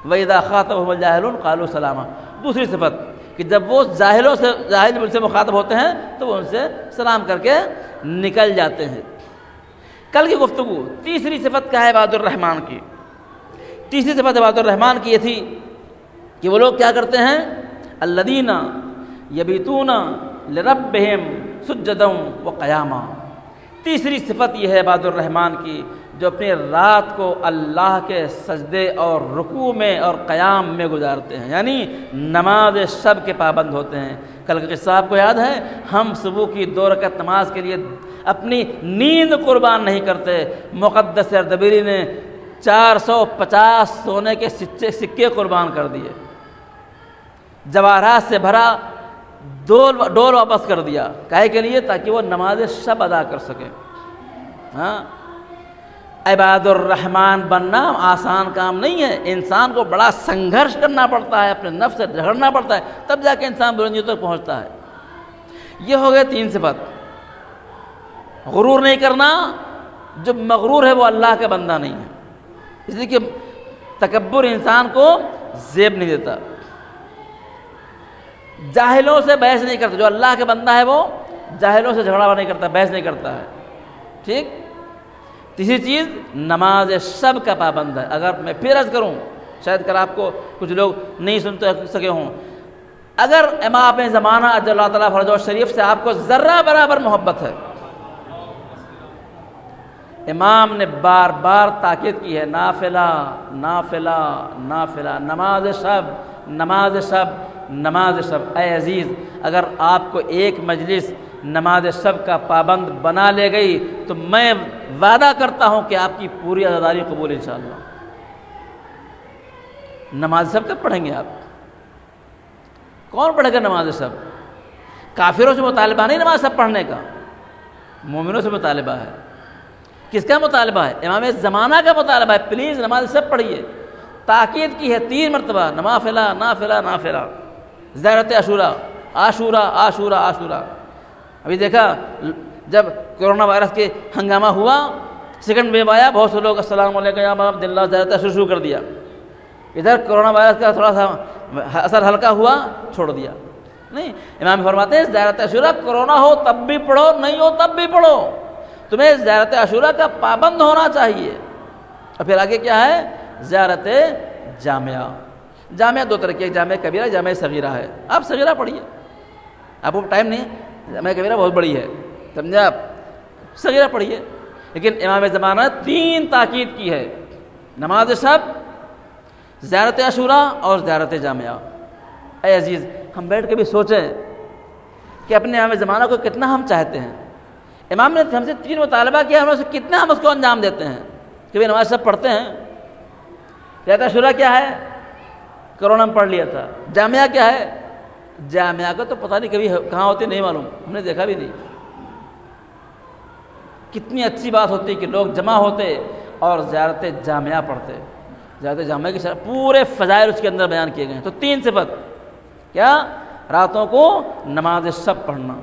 وَإِذَا خَاطَبَهُمُ الْجَاهِلُونَ قَالُوا سَلَامًا، دوسری صفت کہ جب وہ جاہل ان سے مخاطب ہوتے ہیں تو وہ ان سے سلام کر کے نکل جاتے ہیں۔ کل کی گفتگو تیسری صفت کا ہے عباد الرحمن کی۔ تیسری صفت عباد الرحمن کی یہ تھی کہ وہ لوگ کیا کرتے ہیں، الذین یبیتون لربہم سجدا وقیاما۔ تیسری صفت یہ ہے عباد الرحمن کی، جو اپنی رات کو اللہ کے سجدے اور رکوع میں اور قیام میں گزارتے ہیں، یعنی نماز شب کے پابند ہوتے ہیں۔ کل کا قصہ آپ کو یاد ہے، ہم صبح کی 2 رکعت نماز کے لیے اپنی نیند قربان نہیں کرتے۔ مقدس اردبیلی نے 450 سونے کے سکے قربان کر دیے، جواہرات سے بھرا ڈول واپس کر دیا، کاہے کے لیے؟ تاکہ وہ نماز شب ادا کر سکے۔ ہاں، عباد الرحمن بننا آسان کام نہیں ہے، انسان کو بڑا سنگھرش کرنا پڑتا ہے، اپنے نفس سے جھگڑنا پڑتا ہے، تب جا کے انسان بلندیوں تک پہنچتا ہے۔ یہ ہو گئے 3 صفت۔ غرور نہیں کرنا، جو مغرور ہے وہ اللہ کا بندہ نہیں ہے، اس لیے کہ تکبر انسان کو زیب نہیں دیتا۔ جاہلوں سے بحث نہیں کرتا، جو اللہ کا بندہ ہے وہ جاہلوں سے جھگڑا نہیں کرتا، بحث نہیں کرتا ہے۔ ٹھیک۔ تیسری چیز نماز شب کا پابند ہے۔ اگر میں پھر عرض کروں، شاید کر آپ کو کچھ لوگ نہیں سنتے سکے ہوں، اگر امام زمانہ اجل اللہ تعالیٰ فرجہ شریف سے آپ کو ذرہ برابر محبت ہے، امام نے بار بار تاکید کی ہے، نافلہ نافلہ نافلہ، نماز شب نماز شب نماز شب۔ اے عزیز، اگر آپ کو ایک مجلس نماز شب کا پابند بنا لے گئی تو میں وعدہ کرتا ہوں کہ آپ کی پوری عزاداری قبول انشاءاللہ۔ نماز شب کب پڑھیں گے آپ؟ کون پڑھے گا نماز شب؟ کافروں سے مطالبہ نہیں نماز شب پڑھنے کا، مومنوں سے مطالبہ ہے۔ کس کا مطالبہ ہے؟ امام زمانہ کا مطالبہ ہے، پلیز نماز شب پڑھیے۔ تاکید کی ہے 3 مرتبہ، نوافلہ نافلہ نافلہ، زیارت عاشورہ عاشورہ عاشورہ عاشورہ۔ ابھی دیکھا جب کرونا وائرس کے ہنگامہ ہوا، سیکنڈ ویو آیا، بہت سے لوگ السلام علیکم یا باب عبداللہ زیارت عاشورہ شروع کر دیا۔ ادھر کرونا وائرس کا تھوڑا سا اثر ہلکا ہوا، چھوڑ دیا۔ نہیں، امام فرماتے ہیں زیارت عاشورہ کرونا ہو تب بھی پڑھو، نہیں ہو تب بھی پڑھو، تمہیں زیارت عاشورہ کا پابند ہونا چاہیے۔ اور پھر آگے کیا ہے؟ زیارت جامعہ۔ جامعہ 2 طرح کی، ایک جامعہ کبیرہ، جامعہ صغیرہ ہے۔ آپ صغیرہ پڑھیے، آپ کو ٹائم نہیں ہے، جامعہ کبیرہ بہت بڑی ہے، سمجھے آپ، صغیرہ پڑھیے۔ لیکن امام زمانہ 3 تاکید کی ہے، نماز شب، زیارت عاشورہ اور زیارت جامعہ۔ اے عزیز، ہم بیٹھ کے بھی سوچیں کہ اپنے امام زمانہ کو کتنا ہم چاہتے ہیں۔ امام نے ہم سے 3 مطالبہ کیا، ہم سے کتنا ہم اس کو انجام دیتے ہیں کہ بھی نماز شب پڑھتے ہیں۔ زیارت عاشورہ کیا ہے؟ کرونا میں پڑھ لیا تھا۔ جامعہ کیا ہے؟ جامعہ کا تو پتہ نہیں کبھی کہاں ہوتی نہیں معلوم، ہم نے دیکھا بھی نہیں۔ کتنی اچھی بات ہوتی کہ لوگ جمع ہوتے اور زیارت جامعہ پڑھتے۔ زیادہ جامع کی شرح پورے فضائل اس کے اندر بیان کیے گئے ہیں۔ تو 3 صفت کیا؟ راتوں کو نماز شب پڑھنا۔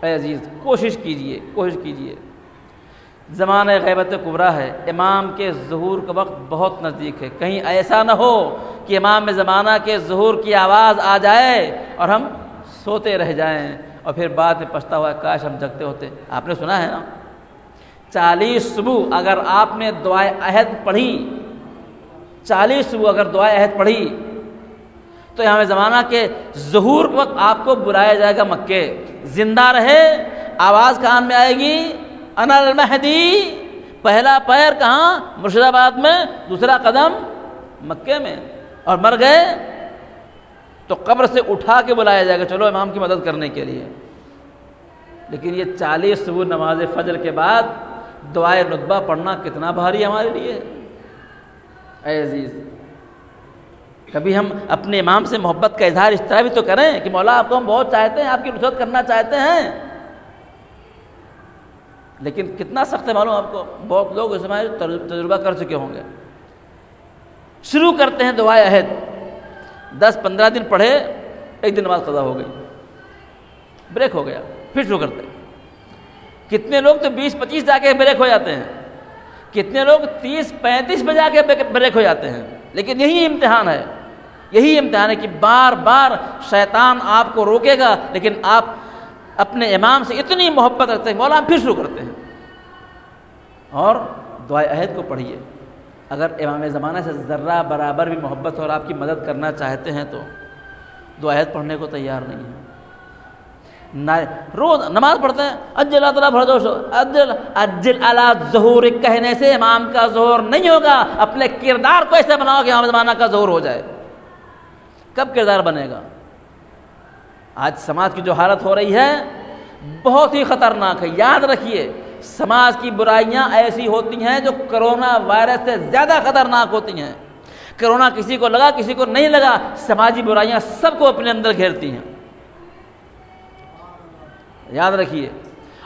اے عزیز کوشش کیجئے زمانہ غیبت کبریٰ ہے، امام کے ظہور کا وقت بہت نزدیک ہے، کہیں ایسا نہ ہو کہ امام زمانہ کے ظہور کی آواز آ جائے اور ہم سوتے رہ جائیں اور پھر بعد میں پچھتا ہوا کاش ہم جگتے ہوتے۔ آپ نے سنا ہے نا 40 صبح اگر آپ نے دعائے عہد پڑھی، 40 صبح اگر دعائے عہد پڑھی تو امام زمانہ کے ظہور کے وقت آپ کو بلایا جائے گا مکے، زندہ رہے، آواز کان میں آئے گی انا المہدی، پہلا پیر کہاں؟ مرشد آباد میں، دوسرا قدم مکے میں، اور مر گئے تو قبر سے اٹھا کے بلایا جائے گا چلو امام کی مدد کرنے کے لیے۔ لیکن یہ 40 صبح نماز فجر کے بعد دعائے ندبہ پڑھنا کتنا بھاری ہمارے لیے۔ اے عزیز کبھی ہم اپنے امام سے محبت کا اظہار اس طرح بھی تو کریں کہ مولا آپ کو ہم بہت چاہتے ہیں، آپ کی نصرت کرنا چاہتے ہیں، لیکن کتنا سخت ہے معلوم آپ کو۔ بہت لوگ اس میں تجربہ کر چکے ہوں گے، شروع کرتے ہیں دعائے عہد، 10-15 دن پڑھے، ایک دن نماز قضا ہو گئی، بریک ہو گیا، پھر شروع کرتے ہیں۔ کتنے لوگ تو 20-25 جا کے بریک ہو جاتے ہیں، کتنے لوگ 30-35 پہ جا کے بریک ہو جاتے ہیں۔ لیکن یہی امتحان ہے کہ بار بار شیطان آپ کو روکے گا، لیکن آپ اپنے امام سے اتنی محبت رکھتے ہیں مولا ہم پھر شروع کرتے ہیں۔ اور دعائے عہد کو پڑھیے، اگر امام زمانہ سے ذرہ برابر بھی محبت اور آپ کی مدد کرنا چاہتے ہیں تو دعائے عہد پڑھنے کو تیار نہیں ہے۔ روز نماز پڑھتے ہیں اجل اللہ فرجوش اجل اللہ ظہور کہنے سے امام کا ظہور نہیں ہوگا۔ اپنے کردار کو ایسے بناؤ کہ امام زمانہ کا ظہور ہو جائے۔ کب کردار بنے گا؟ آج سماج کی جو حالت ہو رہی ہے بہت ہی خطرناک ہے۔ یاد رکھیے سماج کی برائیاں ایسی ہوتی ہیں جو کرونا وائرس سے زیادہ خطرناک ہوتی ہیں۔ کرونا کسی کو لگا کسی کو نہیں لگا، سماجی برائیاں سب کو اپنے اندر گھیرتی ہیں، یاد رکھیے۔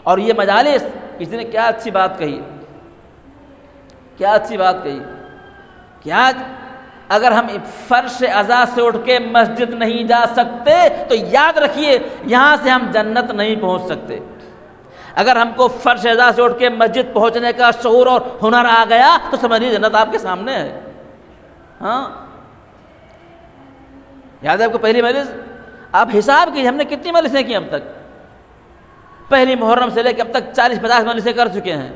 اور یہ مجالس، کسی نے کیا اچھی بات کہی کہ آج اگر ہم فرش ازا سے اٹھ کے مسجد نہیں جا سکتے تو یاد رکھیے یہاں سے ہم جنت نہیں پہنچ سکتے۔ اگر ہم کو فرش ازا سے اٹھ کے مسجد پہنچنے کا شعور اور ہنر آ گیا تو سمجھیے جنت آپ کے سامنے ہے۔ ہاں یاد ہے آپ کو پہلی مجلس؟ آپ حساب کیجیے ہم نے کتنی مجلسیں کی اب تک، پہلی محرم سے لے کے اب تک 40-50 مجلسیں کر چکے ہیں۔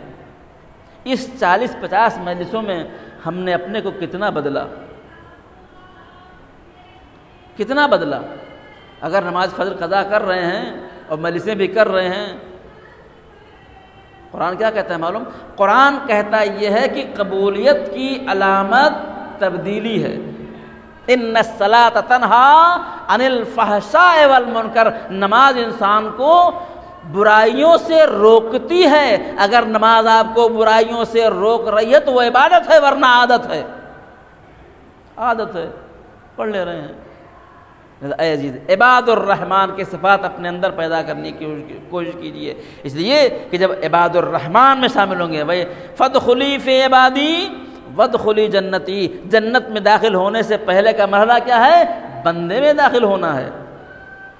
اس 40-50 مجلسوں میں ہم نے اپنے کو کتنا بدلا؟ اگر نماز فجر قضا کر رہے ہیں اور مجلسیں بھی کر رہے ہیں، قرآن کیا کہتا ہے معلوم؟ قرآن کہتا یہ ہے کہ قبولیت کی علامت تبدیلی ہے۔ ان الصلاۃ تنہی عن الفحشاء والمنکر، نماز انسان کو برائیوں سے روکتی ہے۔ اگر نماز آپ کو برائیوں سے روک رہی ہے تو وہ عبادت ہے، ورنہ عادت ہے، پڑھ لے رہے ہیں۔ اے عزیز عباد الرحمن کے صفات اپنے اندر پیدا کرنے کی کوشش کیجیے، اس لیے کہ جب عباد الرحمن میں شامل ہوں گے بھائی فادخلی فی عبادی وادخلی جنتی، جنت میں داخل ہونے سے پہلے کا مرحلہ کیا ہے؟ بندے میں داخل ہونا ہے۔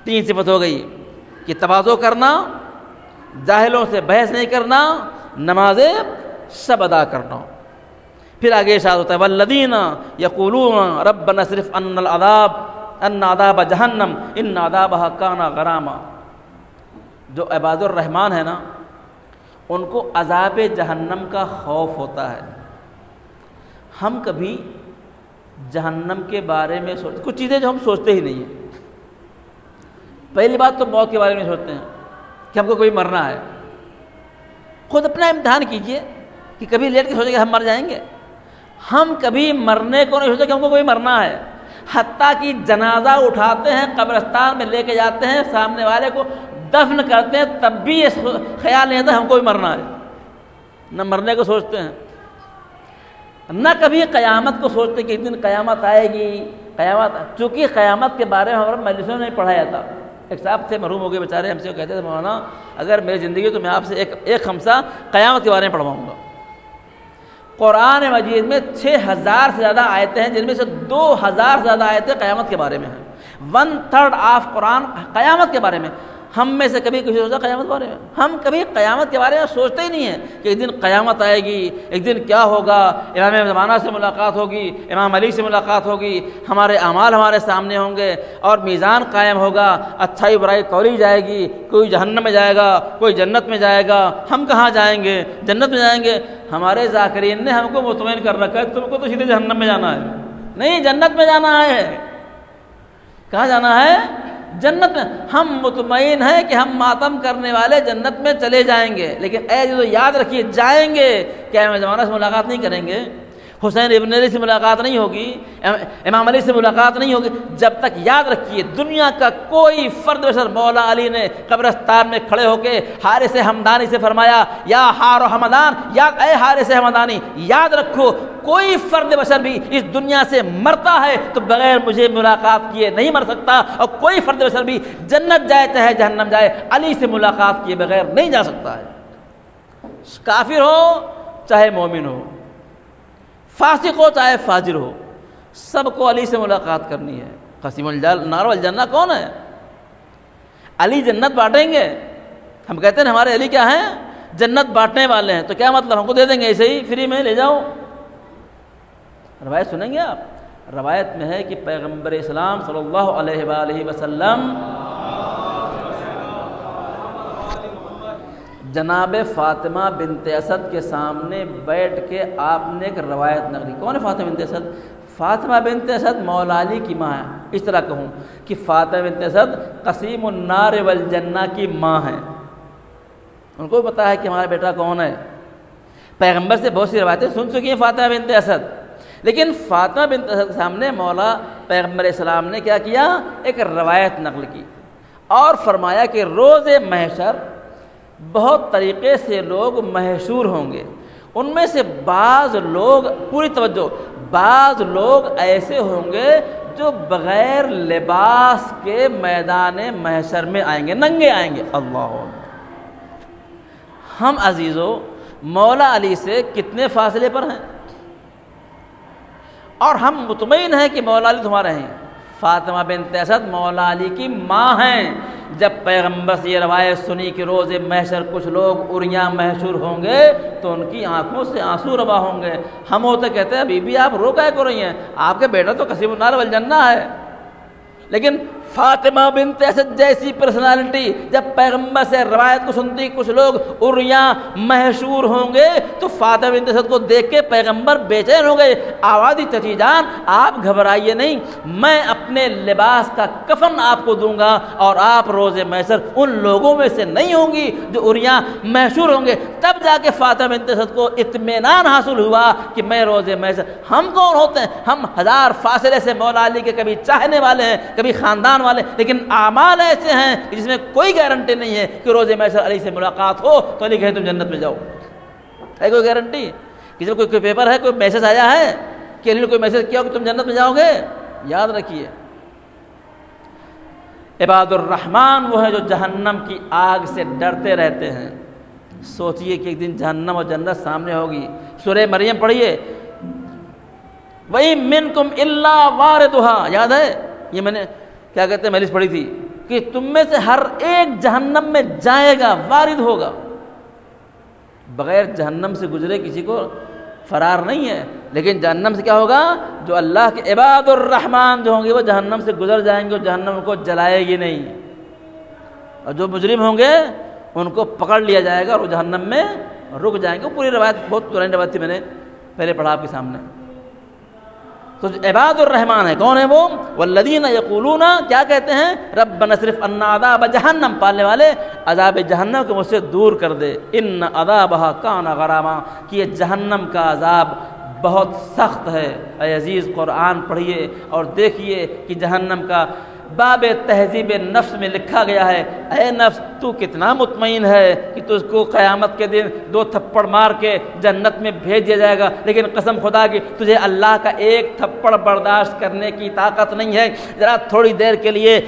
3 صفت ہو گئی کہ تواضع کرنا، جاہلوں سے بحث نہیں کرنا، نمازیں سب ادا کرنا۔ پھر آگے ارشاد ہوتا ہے والذین یقولون ربنا اصرف عنا العذاب ان عذاب جہنم ان عذابها کان غراما۔ جو عباد الرحمن ہے نا ان کو عذاب جہنم کا خوف ہوتا ہے۔ ہم کبھی جہنم کے بارے میں کچھ چیزیں جو ہم سوچتے ہی نہیں ہیں۔ پہلی بات تو موت کے بارے میں سوچتے ہیں کہ ہم کو کوئی مرنا ہے۔ خود اپنا امتحان کیجئے کہ کبھی لیٹ کے سوچیں کہ ہم مر جائیں گے؟ ہم کبھی مرنے کو نہیں سوچتے کہ ہم کو کوئی مرنا ہے۔ حتیٰ کہ جنازہ اٹھاتے ہیں، قبرستان میں لے کے جاتے ہیں، سامنے والے کو دفن کرتے ہیں، تب بھی یہ خیال نہیں آتا ہم کو بھی مرنا ہے۔ نہ مرنے کو سوچتے ہیں، نہ کبھی قیامت کو سوچتے کہ ایک دن قیامت آئے گی۔ چونکہ قیامت کے بارے میں ہمارے مجلسوں نے پڑھایا تھا۔ ایک صاحب تھے مرحوم ہو گئے بیچارے، ہم سے کہتے تھے مولانا اگر میری زندگی تو میں آپ سے ایک خمسہ قیامت کے بارے میں پڑھواؤں گا۔ قرآن مجید میں 6000 سے زیادہ آیتیں ہیں، جن میں سے 2000 سے زیادہ آیتیں قیامت کے بارے میں ہیں۔ 1/3 آف قرآن قیامت کے بارے میں۔ ہم میں سے کبھی کسی سوچا قیامت کے بارے میں؟ ہم کبھی قیامت کے بارے میں سوچتے ہی نہیں ہیں کہ ایک دن قیامت آئے گی، ایک دن کیا ہوگا، امام زمانہ سے ملاقات ہوگی، امام علی سے ملاقات ہوگی، ہمارے اعمال ہمارے سامنے ہوں گے اور میزان قائم ہوگا، اچھائی برائی تولی جائے گی، کوئی جہنم میں جائے گا، کوئی جنت میں جائے گا۔ ہم کہاں جائیں گے؟ جنت میں جائیں گے۔ ہمارے ذاکرین نے ہم کو مطمئن کر رکھا ہے تم کو تو سیدھے جہنم میں جانا ہے۔ نہیں، جنت میں جانا ہے۔ کہاں جانا ہے؟ جنت میں۔ ہم مطمئن ہیں کہ ہم ماتم کرنے والے جنت میں چلے جائیں گے، لیکن اے جو یاد رکھیے جائیں گے، کیا امام زمانہ سے ملاقات نہیں کریں گے؟ حسین ابن علی سے ملاقات نہیں ہوگی؟ امام علی سے ملاقات نہیں ہوگی؟ جب تک یاد رکھیے دنیا کا کوئی فرد بشر، مولا علی نے قبرستان میں کھڑے ہو کے حارث حمدانی سے فرمایا یا حار حمدان، یا اے حارث حمدانی یاد رکھو کوئی فرد بشر بھی اس دنیا سے مرتا ہے تو بغیر مجھے ملاقات کیے نہیں مر سکتا، اور کوئی فرد بشر بھی جنت جائے چاہے جہنم جائے علی سے ملاقات کیے بغیر نہیں جا سکتا ہے۔ کافر ہو چاہے مومن ہو، فاسق ہو چاہے فاجر ہو، سب کو علی سے ملاقات کرنی ہے۔ قسیم النار والجنہ کون ہے؟ علی جنت بانٹیں گے۔ ہم کہتے ہیں ہمارے علی کیا ہیں؟ جنت بانٹنے والے ہیں، تو کیا مطلب ہم کو دے دیں گے ایسے ہی فری میں لے جاؤ؟ روایت سنیں گے آپ؟ روایت میں ہے کہ پیغمبر اسلام صلی اللہ علیہ وآلہ وسلم جناب فاطمہ بنت اسد کے سامنے بیٹھ کے آپ نے ایک روایت نقلی۔ کون ہے فاطمہ بنت اسد؟ فاطمہ بنت اسد مولا علی کی ماں ہے۔ اس طرح کہوں کہ فاطمہ بنت اسد قسیم النار والجنہ کی ماں ہیں۔ ان کو پتہ ہے کہ ہمارا بیٹا کون ہے۔ پیغمبر سے بہت سی روایتیں سن چکی ہیں فاطمہ بنت اسد، لیکن فاطمہ بنت اسد کے سامنے مولا پیغمبر اسلام نے کیا کیا؟ ایک روایت نقل کی اور فرمایا کہ روز محشر بہت طریقے سے لوگ محشور ہوں گے، ان میں سے بعض لوگ، پوری توجہ، بعض لوگ ایسے ہوں گے جو بغیر لباس کے میدان محشر میں آئیں گے، ننگے آئیں گے۔ اللہ، ہم عزیزو مولا علی سے کتنے فاصلے پر ہیں، اور ہم مطمئن ہیں کہ مولا علی تمہارے ہیں۔ فاطمہ بنت اسد مولا علی کی ماں ہیں۔ جب پیغمبر سے یہ روایت سنی کہ روز محشر کچھ لوگ عریاں محشور ہوں گے تو ان کی آنکھوں سے آنسو روا ہوں گے۔ ہم ہوتے کہتے ہیں بی بی آپ رو کہے کو رہی ہیں، آپ کے بیٹا تو قسیم النار والجنہ ہے۔ لیکن فاطمہ بنت اسد جیسی پرسنالٹی جب پیغمبر سے روایت کو سنتی کچھ لوگ عریاں محشور ہوں گے تو فاطمہ بنت اسد کو دیکھ کے پیغمبر بے چین ہو گئے۔ آوازی چچی جان آپ گھبرائیے نہیں، میں اپنے لباس کا کفن آپ کو دوں گا اور آپ روز محشر ان لوگوں میں سے نہیں ہوں گی جو عریاں محشور ہوں گے۔ تب جا کے فاطمہ بنت اسد کو اطمینان حاصل ہوا کہ میں روز محشر۔ ہم کون ہوتے ہیں؟ ہم ہزار فاصلے سے مولا علی کے کبھی چاہنے والے ہیں، کبھی خاندان والے، لیکن اعمال ایسے ہیں کہ جس میں کوئی گارنٹی نہیں ہے کہ روز محشر علی سے ملاقات ہو تو علی کہے تم جنت میں جاؤ۔ ہے کوئی گارنٹی؟ کسی میں کوئی پیپر ہے، کوئی میسج آیا ہے کہ علی نے کوئی میسج کیا کہ تم جنت میں جاؤ گے؟ یاد رکھیے عباد الرحمن وہ ہیں جو جہنم کی آگ سے ڈرتے رہتے ہیں۔ سوچئے کہ ایک دن جہنم اور جنت سامنے ہوگی۔ سورہ مریم پڑھیے، وَإِن مِّنكُمْ إِلَّا وَارِدُهَا، یاد ہے؟ یہ میں نے کیا کہتے ہیں مجلس پڑھی تھی کہ تم میں سے ہر ایک جہنم میں جائے گا، وارد ہوگا۔ بغیر جہنم سے گزرے کسی کو فرار نہیں ہے، لیکن جہنم سے کیا ہوگا؟ جو اللہ کے عباد الرحمن جو ہوں گے وہ جہنم سے گزر جائیں گے اور جہنم ان کو جلائے گی نہیں، اور جو مجرم ہوں گے ان کو پکڑ لیا جائے گا اور وہ جہنم میں رک جائیں گے۔ پوری روایت بہت پرانی روایت تھی، میں نے پہلے پڑھا آپ کے سامنے۔ تو عباد الرحمن ہے، کون ہے وہ؟ والذین یقولون، کیا کہتے ہیں؟ ربنا اصرف عنا عذاب جہنم، پالنے والے عذاب جہنم کو مجھ سے دور کر دے۔ ان عذابها کان غراما، کہ یہ جہنم کا عذاب بہت سخت ہے۔ اے عزیز قرآن پڑھیے اور دیکھیے کہ جہنم کا باب تہذیب نفس میں لکھا گیا ہے، اے نفس تو کتنا مطمئن ہے کہ تجھ کو قیامت کے دن 2 تھپڑ مار کے جنت میں بھیج دیا جائے گا، لیکن قسم خدا کی تجھے اللہ کا ایک تھپڑ برداشت کرنے کی طاقت نہیں ہے۔ ذرا تھوڑی دیر کے لیے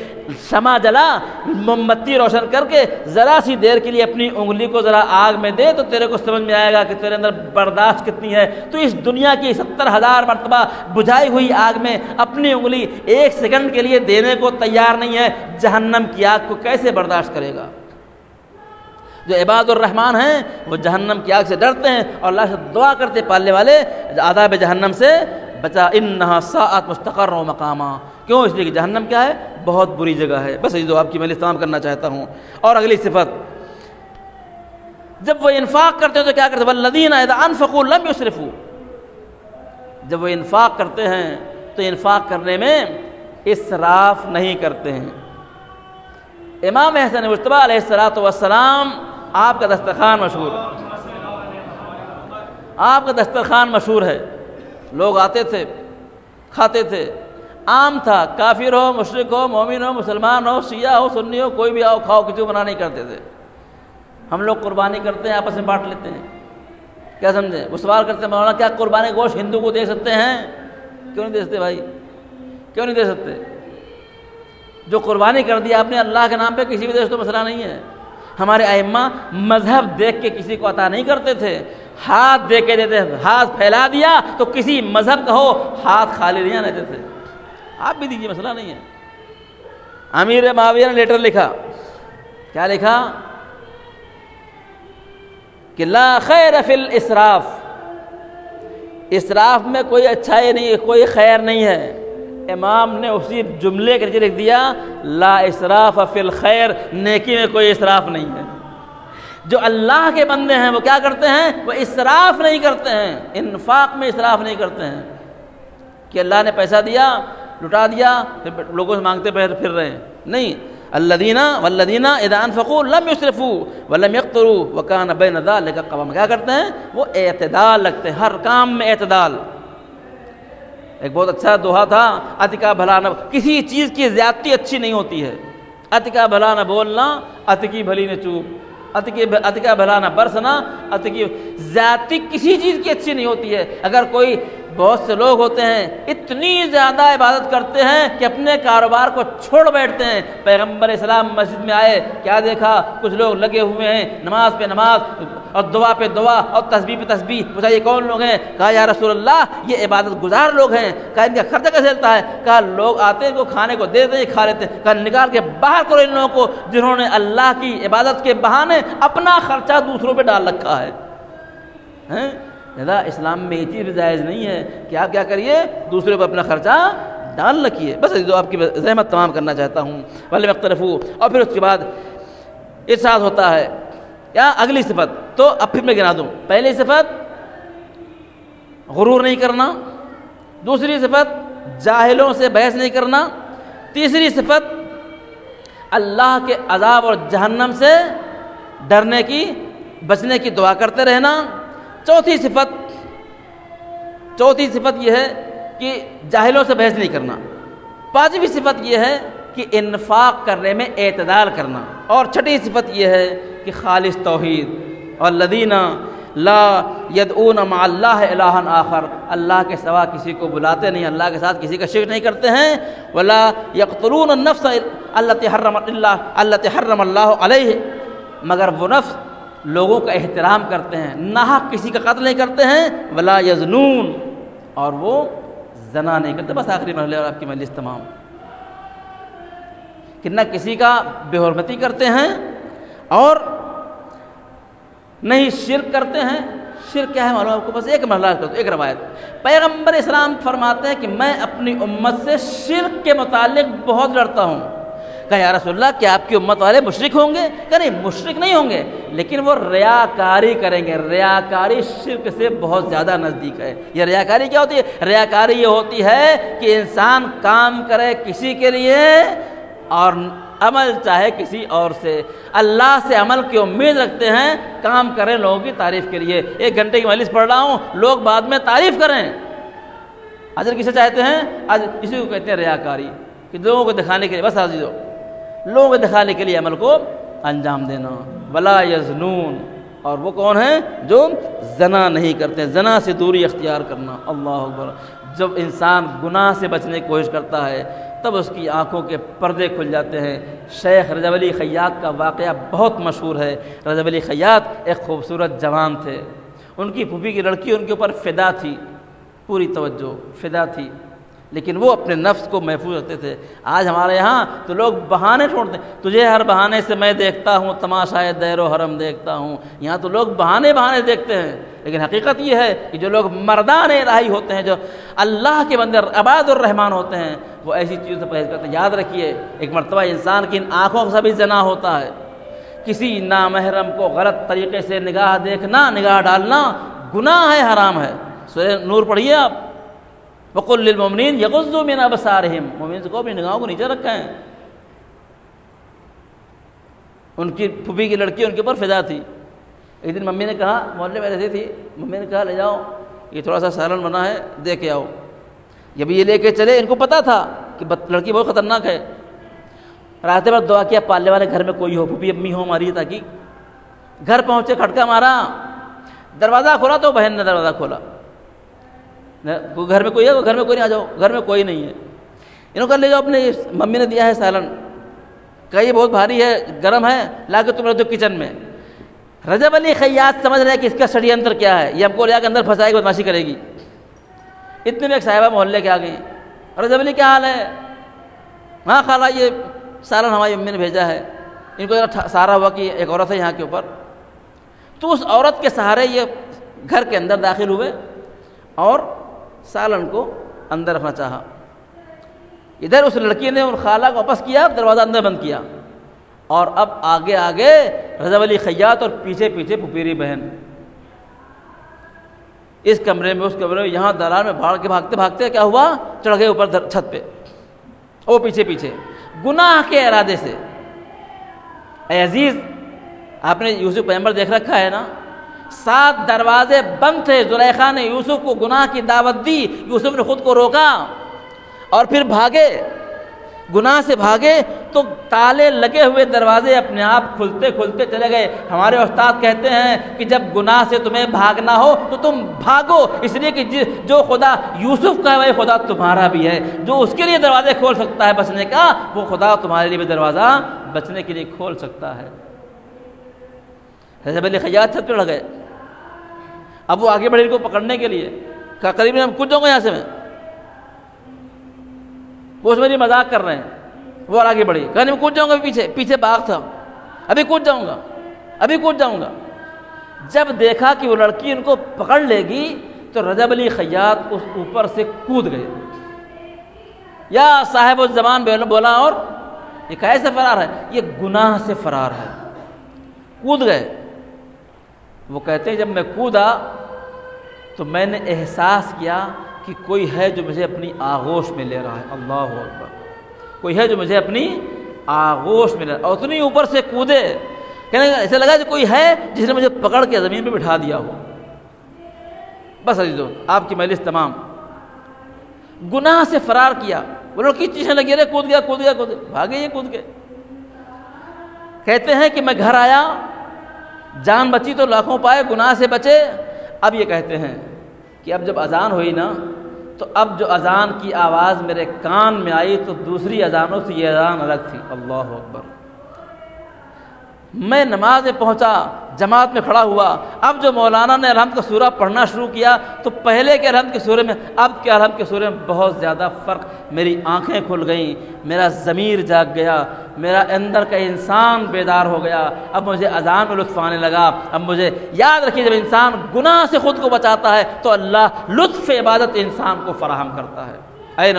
شمع جلا، موم بتی روشن کر کے ذرا سی دیر کے لیے اپنی انگلی کو ذرا آگ میں دے تو تیرے کو سمجھ میں آئے گا کہ تیرے اندر برداشت کتنی ہے۔ تو اس دنیا کی 70,000 مرتبہ بجھائی ہوئی آگ میں اپنی انگلی 1 سیکنڈ کے لیے دینے کو تیار نہیں ہے، جہنم کی آگ کو کیسے برداشت کرے گا؟ جو عباد الرحمن ہیں وہ جہنم کی آگ سے ڈرتے ہیں اور اللہ سے دعا کرتے پالنے والے عذاب جہنم سے بچا، انہا ساعت مستقر و مقامہ۔ کیوں؟ اس لیے کہ جہنم کیا ہے؟ بہت بری جگہ ہے۔ بس یہ جو آپ کی میں استعمال کرنا چاہتا ہوں۔ اور اگلی صفت، جب وہ انفاق کرتے ہیں تو کیا کرتے ہیں؟ والذین اذا انفقوا لم یسرفوا، جب وہ انفاق کرتے ہیں تو انفاق کرنے میں اسراف نہیں کرتے ہیں۔ امام حسن مجتبیٰ علیہ السلام آپ کا دسترخوان مشہور، آپ کا دسترخوان مشہور ہے، لوگ آتے تھے کھاتے تھے، عام تھا، کافر ہو مشرک ہو مومن ہو مسلمان ہو شیعہ ہو سنی ہو، کوئی بھی آؤ کھاؤ، کسی کو منع نہیں کرتے تھے۔ ہم لوگ قربانی کرتے ہیں آپس میں بانٹ لیتے ہیں، کیا سمجھے؟ وہ سوال کرتے ہیں مولانا کیا قربانی گوشت ہندو کو دے سکتے ہیں؟ کیوں نہیں دے سکتے بھائی؟ کیوں نہیں دے سکتے؟ جو قربانی کر دیا آپ نے اللہ کے نام پہ، کسی بھی دیش تو مسئلہ نہیں ہے۔ ہمارے ائمہ مذہب دیکھ کے کسی کو عطا نہیں کرتے تھے، ہاتھ دے کے دیتے، ہاتھ پھیلا دیا تو کسی مذہب کا ہو ہاتھ خالی نہیں آنے دیتے، آپ بھی دیجیے، مسئلہ نہیں ہے۔ امیر معاویہ نے لیٹر لکھا، کیا لکھا؟ کہ لا خیر فی الاسراف، اسراف میں کوئی اچھائی نہیں، کوئی خیر نہیں ہے۔ امام نے اسی جملے کے نیچے لکھ دیا لا اسراف فی الخیر، نیکی میں کوئی اسراف نہیں ہے۔ جو اللہ کے بندے ہیں وہ کیا کرتے ہیں؟ وہ اسراف نہیں کرتے ہیں، انفاق میں اسراف نہیں کرتے ہیں کہ اللہ نے پیسہ دیا لٹا دیا پھر لوگوں سے مانگتے پھر رہے ہیں، نہیں۔ والذین اذا انفقوا لم یسرفوا ولم یقتروا وکان بین ذلک قواما، کیا کرتے ہیں؟ وہ اعتدال رکھتے ہیں، ہر کام میں اعتدال۔ ایک بہت اچھا دوہا تھا، اتکا بھلا نہ، کسی چیز کی زیادتی اچھی نہیں ہوتی ہے۔ اتکا بھلا نہ بولنا، اتکی بھلی نہ چوپ، اتکا بھلا نہ برسنا، اتکی، زیادتی کسی چیز کی اچھی نہیں ہوتی ہے۔ اگر کوئی، بہت سے لوگ ہوتے ہیں اتنی زیادہ عبادت کرتے ہیں کہ اپنے کاروبار کو چھوڑ بیٹھتے ہیں۔ پیغمبر اسلام مسجد میں آئے، کیا دیکھا؟ کچھ لوگ لگے ہوئے ہیں نماز پہ نماز اور دعا پہ دعا اور تسبیح پہ تسبیح۔ پوچھا یہ کون لوگ ہیں؟ کہا یا رسول اللہ یہ عبادت گزار لوگ ہیں۔ کہا ان کا خرچہ کیسے چلتا ہے؟ کہا لوگ آتے ہیں ان کو کھانے کو دے دیں، کھا لیتے ہیں۔ کہا نکال کے باہر کرو ان لوگوں کو جنہوں نے اللہ کی عبادت کے بہانے اپنا خرچہ دوسروں پہ ڈال رکھا ہے۔ اسلام میں یہ چیز بھی جائز نہیں ہے کہ آپ کیا کریے؟ دوسرے پر اپنا خرچہ ڈال رکھیے۔ بس جو آپ کی زحمت تمام کرنا چاہتا ہوں۔ وَلَمْ يَقْتَرِفُوا، اور پھر اس کے بعد ارشاد ہوتا ہے کیا؟ اگلی صفت تو اب پھر میں گنا دوں۔ پہلی صفت غرور نہیں کرنا، دوسری صفت جاہلوں سے بحث نہیں کرنا، تیسری صفت اللہ کے عذاب اور جہنم سے ڈرنے کی، بچنے کی دعا کرتے رہنا، چوتھی صفت یہ ہے کہ جاہلوں سے بحث نہیں کرنا، پانچویں صفت یہ ہے کہ انفاق کرنے میں اعتدال کرنا، اور چھٹی صفت یہ ہے کہ خالص توحید۔ والذین لا یدعون مع اللہ الہا آخر، اللہ کے سوا کسی کو بلاتے نہیں، اللہ کے ساتھ کسی کا شرک نہیں کرتے ہیں۔ ولا یقتلون النفس التي حرم اللہ علیہ، مگر وہ نفس لوگوں کا احترام کرتے ہیں، ناحق کسی کا قتل نہیں کرتے ہیں۔ ولا یزنون، اور وہ زنا نہیں کرتے۔ بس آخری مرحلے اور آپ کی مجلس تمام، کہ نہ کسی کا بے حرمتی کرتے ہیں اور نہیں شرک کرتے ہیں۔ شرک کیا ہے معلوم آپ کو؟ بس ایک مرحلہ کرتے، ایک روایت پیغمبر اسلام فرماتے ہیں کہ میں اپنی امت سے شرک کے متعلق بہت ڈرتا ہوں۔ کہا یا رسول اللہ کیا آپ کی امت والے مشرک ہوں گے؟ کہ نہیں مشرک نہیں ہوں گے، لیکن وہ ریاکاری کریں گے۔ ریاکاری شرک سے بہت زیادہ نزدیک ہے۔ یہ ریاکاری کیا ہوتی ہے؟ ریاکاری یہ ہوتی ہے کہ انسان کام کرے کسی کے لیے اور عمل چاہے کسی اور سے، اللہ سے عمل کی امید رکھتے ہیں، کام کریں لوگوں کی تعریف کے لیے۔ 1 گھنٹے کی مجلس پڑھ رہا ہوں، لوگ بعد میں تعریف کریں، اجر کسے چاہتے ہیں؟ آج اسی کو کہتے ہیں ریاکاری، کہ لوگوں کو دکھانے کے لیے، بس عزیزو لوگوں کو دکھانے کے لیے عمل کو انجام دینا۔ ولا یزنون، اور وہ کون ہیں؟ جو زنا نہیں کرتے، زنا سے دوری اختیار کرنا۔ اللہ اکبر۔ جب انسان گناہ سے بچنے کی کوشش کرتا ہے، تب اس کی آنکھوں کے پردے کھل جاتے ہیں۔ شیخ رجب علی خیاط کا واقعہ بہت مشہور ہے۔ رجب علی خیاط ایک خوبصورت جوان تھے، ان کی پھوپھی کی لڑکی ان کے اوپر فدا تھی، پوری توجہ فدا تھی، لیکن وہ اپنے نفس کو محفوظ رکھتے تھے۔ آج ہمارے یہاں تو لوگ بہانے ڈھونڈتے ہیں، تجھے ہر بہانے سے میں دیکھتا ہوں، تماشائے دیر و حرم دیکھتا ہوں۔ یہاں تو لوگ بہانے دیکھتے ہیں، لیکن حقیقت یہ ہے کہ جو لوگ مردان الہی ہوتے ہیں، جو اللہ کے بندے عباد الرحمان ہوتے ہیں، وہ ایسی چیزوں سے پرہیز کرتے ہیں۔ یاد رکھیے، ایک مرتبہ انسان کی ان آنکھوں سے بھی زنا ہوتا ہے۔ کسی نامحرم کو غلط طریقے سے نگاہ دیکھنا، نگاہ ڈالنا گناہ ہے، حرام ہے۔ سورہ نور پڑھیے آپ، وَقُلْ لِلْمُؤْمِنِينَ يَغُضُّوا مِنْ أَبْصَارِهِمْ، مومن کو اپنی نگاہوں کو نیچے رکھیں۔ ان کی پھوپھی کی لڑکی ان کے اوپر فدا تھی۔ ایک دن ممی نے کہا، محلے میں رہتی تھی، ممی نے کہا لے جاؤ، یہ تھوڑا سا سالن بنا ہے دے کے آؤ۔ جب یہ لے کے چلے، ان کو پتا تھا کہ لڑکی بہت خطرناک ہے۔ راستے پر دعا کیا پالنے والے گھر میں کوئی ہو، پھوپھی امی ہو ہماری، تاکہ گھر پہنچے، کھٹکا مارا، دروازہ کھولا تو بہن نے دروازہ کھولا، گھر میں کوئی ہے؟ گھر میں کوئی نہیں، آ جاؤ، گھر میں کوئی نہیں ہے۔ انہوں نے کہا لے جاؤ، اپنے ممی نے دیا ہے سالن، کہا یہ بہت بھاری ہے، گرم ہے، لا کے تم رکھ دو کچن میں۔ رجب علی خیاط سمجھ رہے ہیں کہ اس کا شڑی انتر کیا ہے، یہ ہم کو لے کے اندر پھنسائے گی، بدماشی کرے گی۔ اتنے میں ایک صاحبہ محلے کے آ گئی، رجب علی کیا حال ہے؟ ہاں خالہ، یہ سالن ہماری امی نے بھیجا ہے۔ ان کو ذرا سہارا ہوا کہ ایک عورت ہے یہاں کے اوپر، تو اس عورت کے سہارے یہ گھر کے اندر داخل ہوئے اور سالن کو اندر رکھنا چاہا۔ ادھر اس لڑکی نے ان خالہ کو واپس کیا، دروازہ اندر بند کیا، اور اب آگے آگے رجب علی خیاط اور پیچھے پیچھے پھپھیری بہن، اس کمرے میں اس کمرے میں، یہاں دلال میں بھاڑ کے بھاگتے بھاگتے کیا ہوا، چڑھ گئے اوپر چھت پہ، وہ پیچھے پیچھے گناہ کے ارادے سے۔ اے عزیز، آپ نے یوسف پیغمبر دیکھ رکھا ہے نا، 7 دروازے بند تھے، زلیخا نے یوسف کو گناہ کی دعوت دی، یوسف نے خود کو روکا اور پھر بھاگے، گناہ سے بھاگے تو تالے لگے ہوئے دروازے اپنے آپ کھلتے کھلتے چلے گئے۔ ہمارے استاد کہتے ہیں کہ جب گناہ سے تمہیں بھاگنا ہو تو تم بھاگو، اس لیے کہ جو خدا یوسف کا ہے وہی خدا تمہارا بھی ہے، جو اس کے لیے دروازے کھول سکتا ہے بچنے کا، وہ خدا تمہارے لیے بھی دروازہ بچنے کے لیے کھول سکتا ہے۔ رجب علی خیاط چھت پہ چڑھ گئے، اب وہ آگے بڑھے ان کو پکڑنے کے لیے، کہا قریب میں ہم کود جاؤں گا یہاں سے، وہ اس میں مذاق کر رہے ہیں، وہ آگے بڑھی، کہا نہیں میں کود جاؤں گا، پیچھے باغ تھا، ابھی کود جاؤں گا، ابھی کود جاؤں گا۔ جب دیکھا کہ وہ لڑکی ان کو پکڑ لے گی تو رجب علی خیاط اس اوپر سے کود گئے۔ یا صاحب الزمان بولا، اور یہ کیسے فرار ہے؟ یہ گناہ سے فرار ہے، کود گئے۔ وہ کہتے ہیں جب میں کودا تو میں نے احساس کیا کہ کوئی ہے جو مجھے اپنی آغوش میں لے رہا ہے، اللہ اکبر، کوئی ہے جو مجھے اپنی آغوش میں لے رہا ہے، اور اتنی اوپر سے کودے، کہنے ایسا لگا کہ کوئی ہے جس نے مجھے پکڑ کے زمین پہ بٹھا دیا ہو۔ بس عزیزو، آپ کی مجلس تمام، گناہ سے فرار کیا، وہ لوگ کس چیزیں لگی رہے، کود گیا، بھاگے، یہ کود گئے۔ کہتے ہیں کہ میں گھر آیا، جان بچی تو لاکھوں پائے، گناہ سے بچے۔ اب یہ کہتے ہیں کہ اب جب اذان ہوئی نا، تو اب جو اذان کی آواز میرے کان میں آئی تو دوسری اذانوں سے یہ اذان الگ تھی، اللہ اکبر۔ میں نماز میں پہنچا، جماعت میں کھڑا ہوا، اب جو مولانا نے الحمد کا سورہ پڑھنا شروع کیا تو پہلے کے الحمد کے سورے میں اب کے الحمد کے سورے میں بہت زیادہ فرق، میری آنکھیں کھل گئیں، میرا ضمیر جاگ گیا، میرا اندر کا انسان بیدار ہو گیا، اب مجھے اذان میں لطف آنے لگا۔ اب مجھے یاد رکھیے، جب انسان گناہ سے خود کو بچاتا ہے تو اللہ لطف عبادت انسان کو فراہم کرتا ہے۔ اے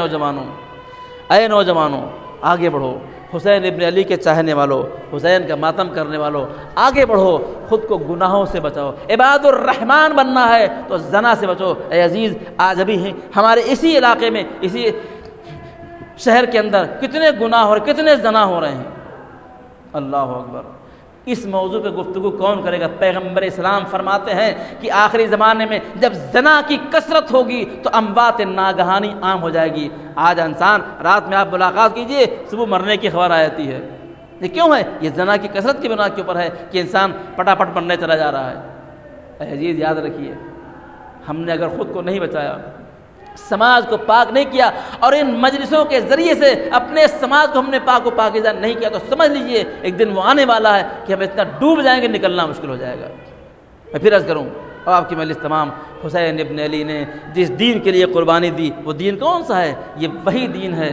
نوجوانوں، آگے بڑھو، حسین ابن علی کے چاہنے والوں، حسین کا ماتم کرنے والوں، آگے بڑھو، خود کو گناہوں سے بچاؤ۔ عباد الرحمن بننا ہے تو زنا سے بچو۔ اے عزیز، آج ابھی ہیں ہمارے اسی علاقے میں، اسی شہر کے اندر کتنے گناہ اور کتنے زنا ہو رہے ہیں، اللہ اکبر۔ اس موضوع پہ گفتگو کون کرے گا؟ پیغمبر اسلام فرماتے ہیں کہ آخری زمانے میں جب زنا کی کثرت ہوگی تو اموات ناگہانی عام ہو جائے گی۔ آج انسان رات میں آپ ملاقات کیجئے، صبح مرنے کی خبر آ جاتی ہے۔ یہ کیوں ہے؟ یہ زنا کی کثرت کی بنا کے اوپر ہے کہ انسان پٹاپٹ مرنے چلا جا رہا ہے۔ اے عزیز، یاد رکھیے، ہم نے اگر خود کو نہیں بچایا، سماج کو پاک نہیں کیا اور ان مجلسوں کے ذریعے سے اپنے سماج کو ہم نے پاک و پاکیزہ نہیں کیا تو سمجھ لیجئے ایک دن وہ آنے والا ہے کہ ہم اتنا ڈوب جائیں گے نکلنا مشکل ہو جائے گا۔ میں پھر عرض کروں، اور آپ کی مجلس تمام، حسین ابن علی نے جس دین کے لیے قربانی دی وہ دین کون سا ہے؟ یہ وہی دین ہے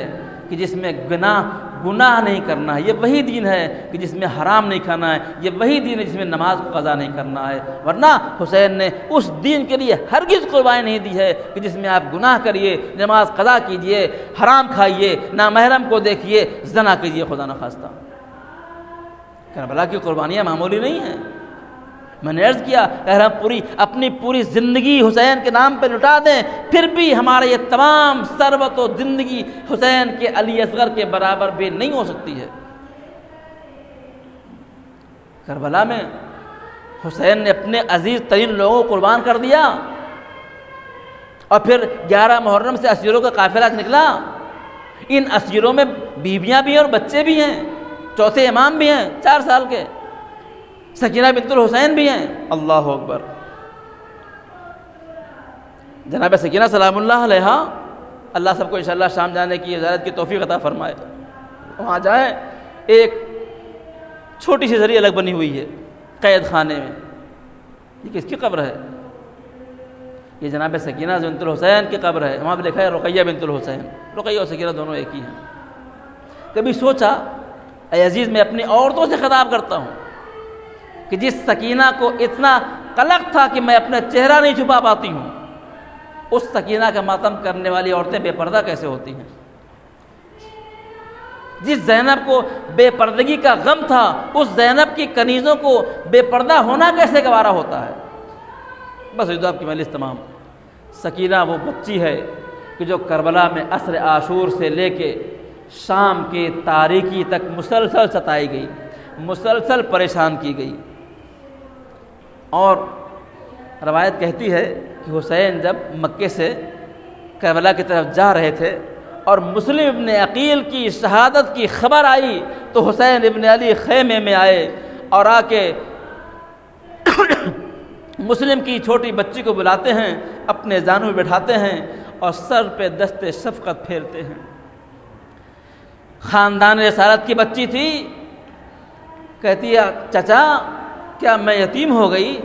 کہ جس میں گناہ نہیں کرنا ہے، یہ وہی دین ہے کہ جس میں حرام نہیں کھانا ہے، یہ وہی دین ہے جس میں نماز کو قضا نہیں کرنا ہے۔ ورنہ حسین نے اس دین کے لیے ہرگز قربانی نہیں دی ہے کہ جس میں آپ گناہ کریے، نماز قضا کیجئے، حرام کھائیے، نامحرم کو دیکھیے، زنا کیجئے خدا نخواستہ۔ کربلا کی قربانیاں معمولی نہیں ہیں۔ میں نے عرض کیا اگر ہم اپنی پوری زندگی حسین کے نام پہ لٹا دیں پھر بھی ہمارے یہ تمام ثروت و زندگی حسین کے علی اصغر کے برابر بھی نہیں ہو سکتی ہے۔ کربلا میں حسین نے اپنے عزیز ترین لوگوں کو قربان کر دیا اور پھر 11 محرم سے اسیروں کا قافلہ نکلا۔ ان اسیروں میں بیویاں بھی ہیں اور بچے بھی ہیں، چوتھے امام بھی ہیں 4 سال کے، سکینہ بنت الحسین بھی ہیں۔ اللہ اکبر۔ جناب سکینہ سلام اللہ علیہا، اللہ سب کو انشاءاللہ شام جانے کی زیارت کی توفیق عطا فرمائے، وہاں جائیں۔ ایک چھوٹی سی زری الگ بنی ہوئی ہے قید خانے میں، یہ کس کی قبر ہے؟ یہ جناب سکینہ بنت الحسین کی قبر ہے۔ وہاں پہ لکھا ہے رقیہ بنت الحسین۔ رقیہ اور سکینہ دونوں ایک ہی ہیں۔ کبھی سوچا اے عزیز میں اپنی عورتوں سے خطاب کرتا ہوں کہ جس سکینہ کو اتنا قلق تھا کہ میں اپنا چہرہ نہیں چھپا پاتی ہوں، اس سکینہ کا ماتم کرنے والی عورتیں بے پردہ کیسے ہوتی ہیں؟ جس زینب کو بے پردگی کا غم تھا اس زینب کی کنیزوں کو بے پردہ ہونا کیسے گوارا ہوتا ہے؟ بس عزیز آپ کی مجلس تمام، سکینہ وہ بچی ہے کہ جو کربلا میں عصر عاشور سے لے کے شام کی تاریکی تک مسلسل ستائی گئی، مسلسل پریشان کی گئی۔ اور روایت کہتی ہے کہ حسین جب مکے سے کربلا کی طرف جا رہے تھے اور مسلم ابن عقیل کی شہادت کی خبر آئی تو حسین ابن علی خیمے میں آئے اور آ کے مسلم کی چھوٹی بچی کو بلاتے ہیں، اپنے زانوں میں بٹھاتے ہیں اور سر پہ دست شفقت پھیرتے ہیں۔ خاندان رسالت کی بچی تھی، کہتی ہے چچا کیا میں یتیم ہو گئی؟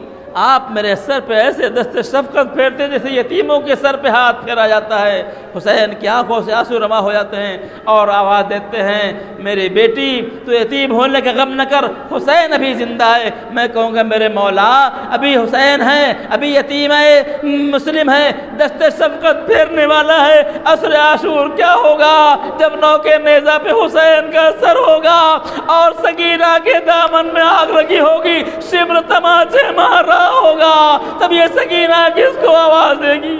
آپ میرے سر پہ ایسے دست شفقت پھیرتے جیسے یتیموں کے سر پہ ہاتھ پھیرا جاتا ہے۔ حسین کی آنکھوں سے آنسو رواں ہو جاتے ہیں اور آواز دیتے ہیں میری بیٹی تو یتیم ہونے کا غم نہ کر، حسین ابھی زندہ ہے۔ میں کہوں گا میرے مولا ابھی حسین ہے، ابھی یتیم ہے، مسلم ہے، دست شفقت پھیرنے والا ہے۔ عصر عاشور کیا ہوگا جب نو کے نیزہ پہ حسین کا سر ہوگا اور سکینہ کے دامن میں آگ لگی ہوگی، شمر تماچے مار رہا ہوگا، تب یہ سکینہ کس کو آواز دے گی؟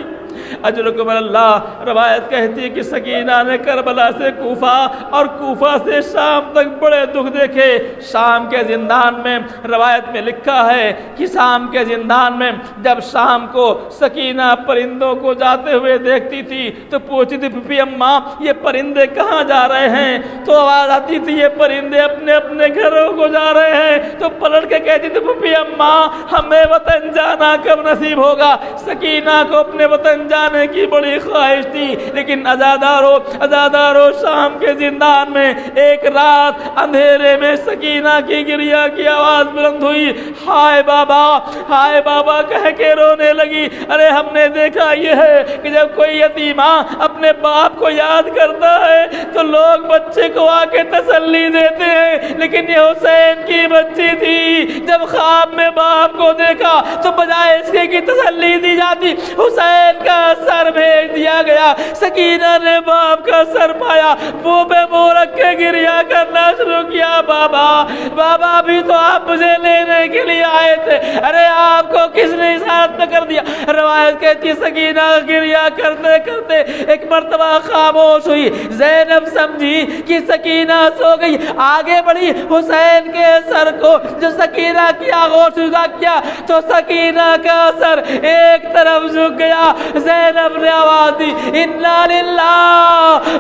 اجرکم اللہ۔ روایت کہتی ہے کہ سکینہ نے کربلا سے کوفہ اور کوفہ سے شام تک بڑے دکھ دیکھے۔ شام کے زندان میں روایت میں لکھا ہے کہ شام کے زندان میں جب شام کو سکینہ پرندوں کو جاتے ہوئے دیکھتی تھی تو پوچھتی تھی پھپھی اماں یہ پرندے کہاں جا رہے ہیں؟ تو آواز آتی تھی یہ پرندے اپنے اپنے گھروں کو جا رہے ہیں۔ تو پلٹ کے کہتی تھی پھپھی اماں ہمیں وطن جانا کب نصیب ہوگا؟ سکینہ کو اپنے وطن جانے کی بڑی خواہش تھی، لیکن ازادارو شام کے زندان میں ایک رات اندھیرے میں سکینہ کی گریہ کی آواز بلند ہوئی، ہائے بابا کہہ کے رونے لگی۔ ارے ہم نے دیکھا یہ ہے کہ جب کوئی یتیمہ اپنے باپ کو یاد کرتا ہے تو لوگ بچے کو آ کے تسلی دیتے ہیں، لیکن یہ حسین کی بچی تھی، جب خواب میں باپ کو دیکھا تو بجائے اس کے کی تسلی دی جاتی حسین کا سر بھیج دیا گیا۔ سکینہ نے باپ کا سر پایا، منہ پہ منہ رکھ کے گریہ کرنا شروع کیا، بابا ابھی تو آپ مجھے لینے کے لیے آئے تھے، ارے آپ کو کس نے اشارت نہ کر دیا؟ روایت کہتی سکینہ گریہ کرتے کرتے ایک مرتبہ خاموش ہوئی۔ زینب سمجھی کہ سکینہ سو گئی، آگے بڑھی حسین کے سر کو جو سکینہ کی آغوش ادا کیا تو سکینہ کا سر ایک طرف جھک گیا. زینب نے آواز دی انا للہ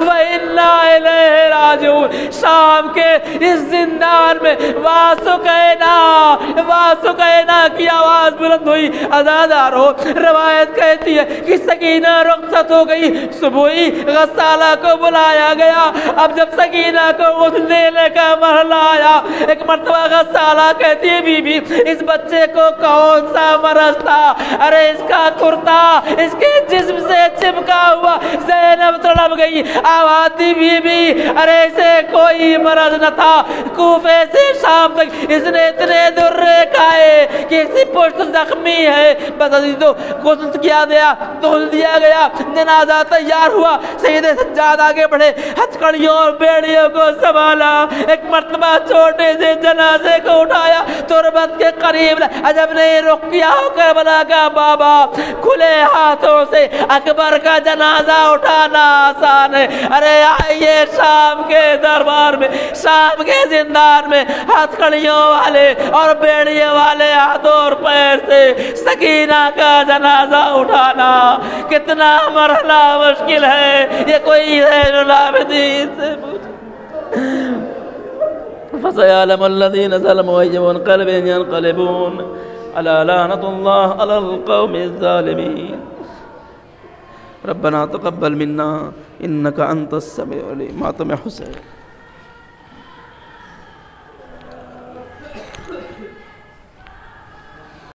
و انا الیہ راجعون. شام کے اس زندان میں واسقینا کی آواز بلند ہوئی. عزادارو روایت کہتی ہے کہ سکینہ رخصت ہو گئی. صبحی غسالہ کو بلایا گیا. اب جب سکینہ کو غسل دینے کا مرحلہ آیا, ایک مرتبہ غسالہ کہتی ہے بی بی اس بچے کو کون سا مرض تھا؟ ارے اس کا کرتا اس کے جسم سے چپکا ہوا. زینب تڑپ گئی. آواز دی بی بی ارے اسے کوئی مرض نہ تھا. کوفے سے شام تک اس نے اتنے درے کھائے کہ اسی پشت زخمی ہے. بس عزیزو غسل کیا گیا, دھل دیا گیا, جنازہ تیار ہوا. سید سجاد آگے بڑھے, ہتھکڑیوں اور بیڑیوں کو سنبھالا. ایک مرتبہ چھوٹے سے جنازے کو اٹھایا, تربت کے قریب عجب نے رخ کیا ہو کربلا کا بابا. کھلے ہاتھوں سے اکبر کا جنازہ اٹھانا آسان ہے. ارے آئیے شام کے دربار میں, شام کے زندان میں ہتھکڑیوں والے اور بیڑیوں والے ہاتھوں اور پیر سے سکینہ کا جنازہ اٹھانا کتنا مرحلہ مشکل ہے. یہ کوئی زین العابدین سے پوچھ. فَسَيَعْلَمُ الَّذِينَ ظَلَمُوا أَيَّ مُنقَلِبٍ يَنقَلِبُونَ أَلَا لَعْنَةُ اللَّهِ عَلَى الْقَوْمِ الظَّالِمِينَ. ربنا تقبل منا إنك أنت السميع العليم. ماتم حسین.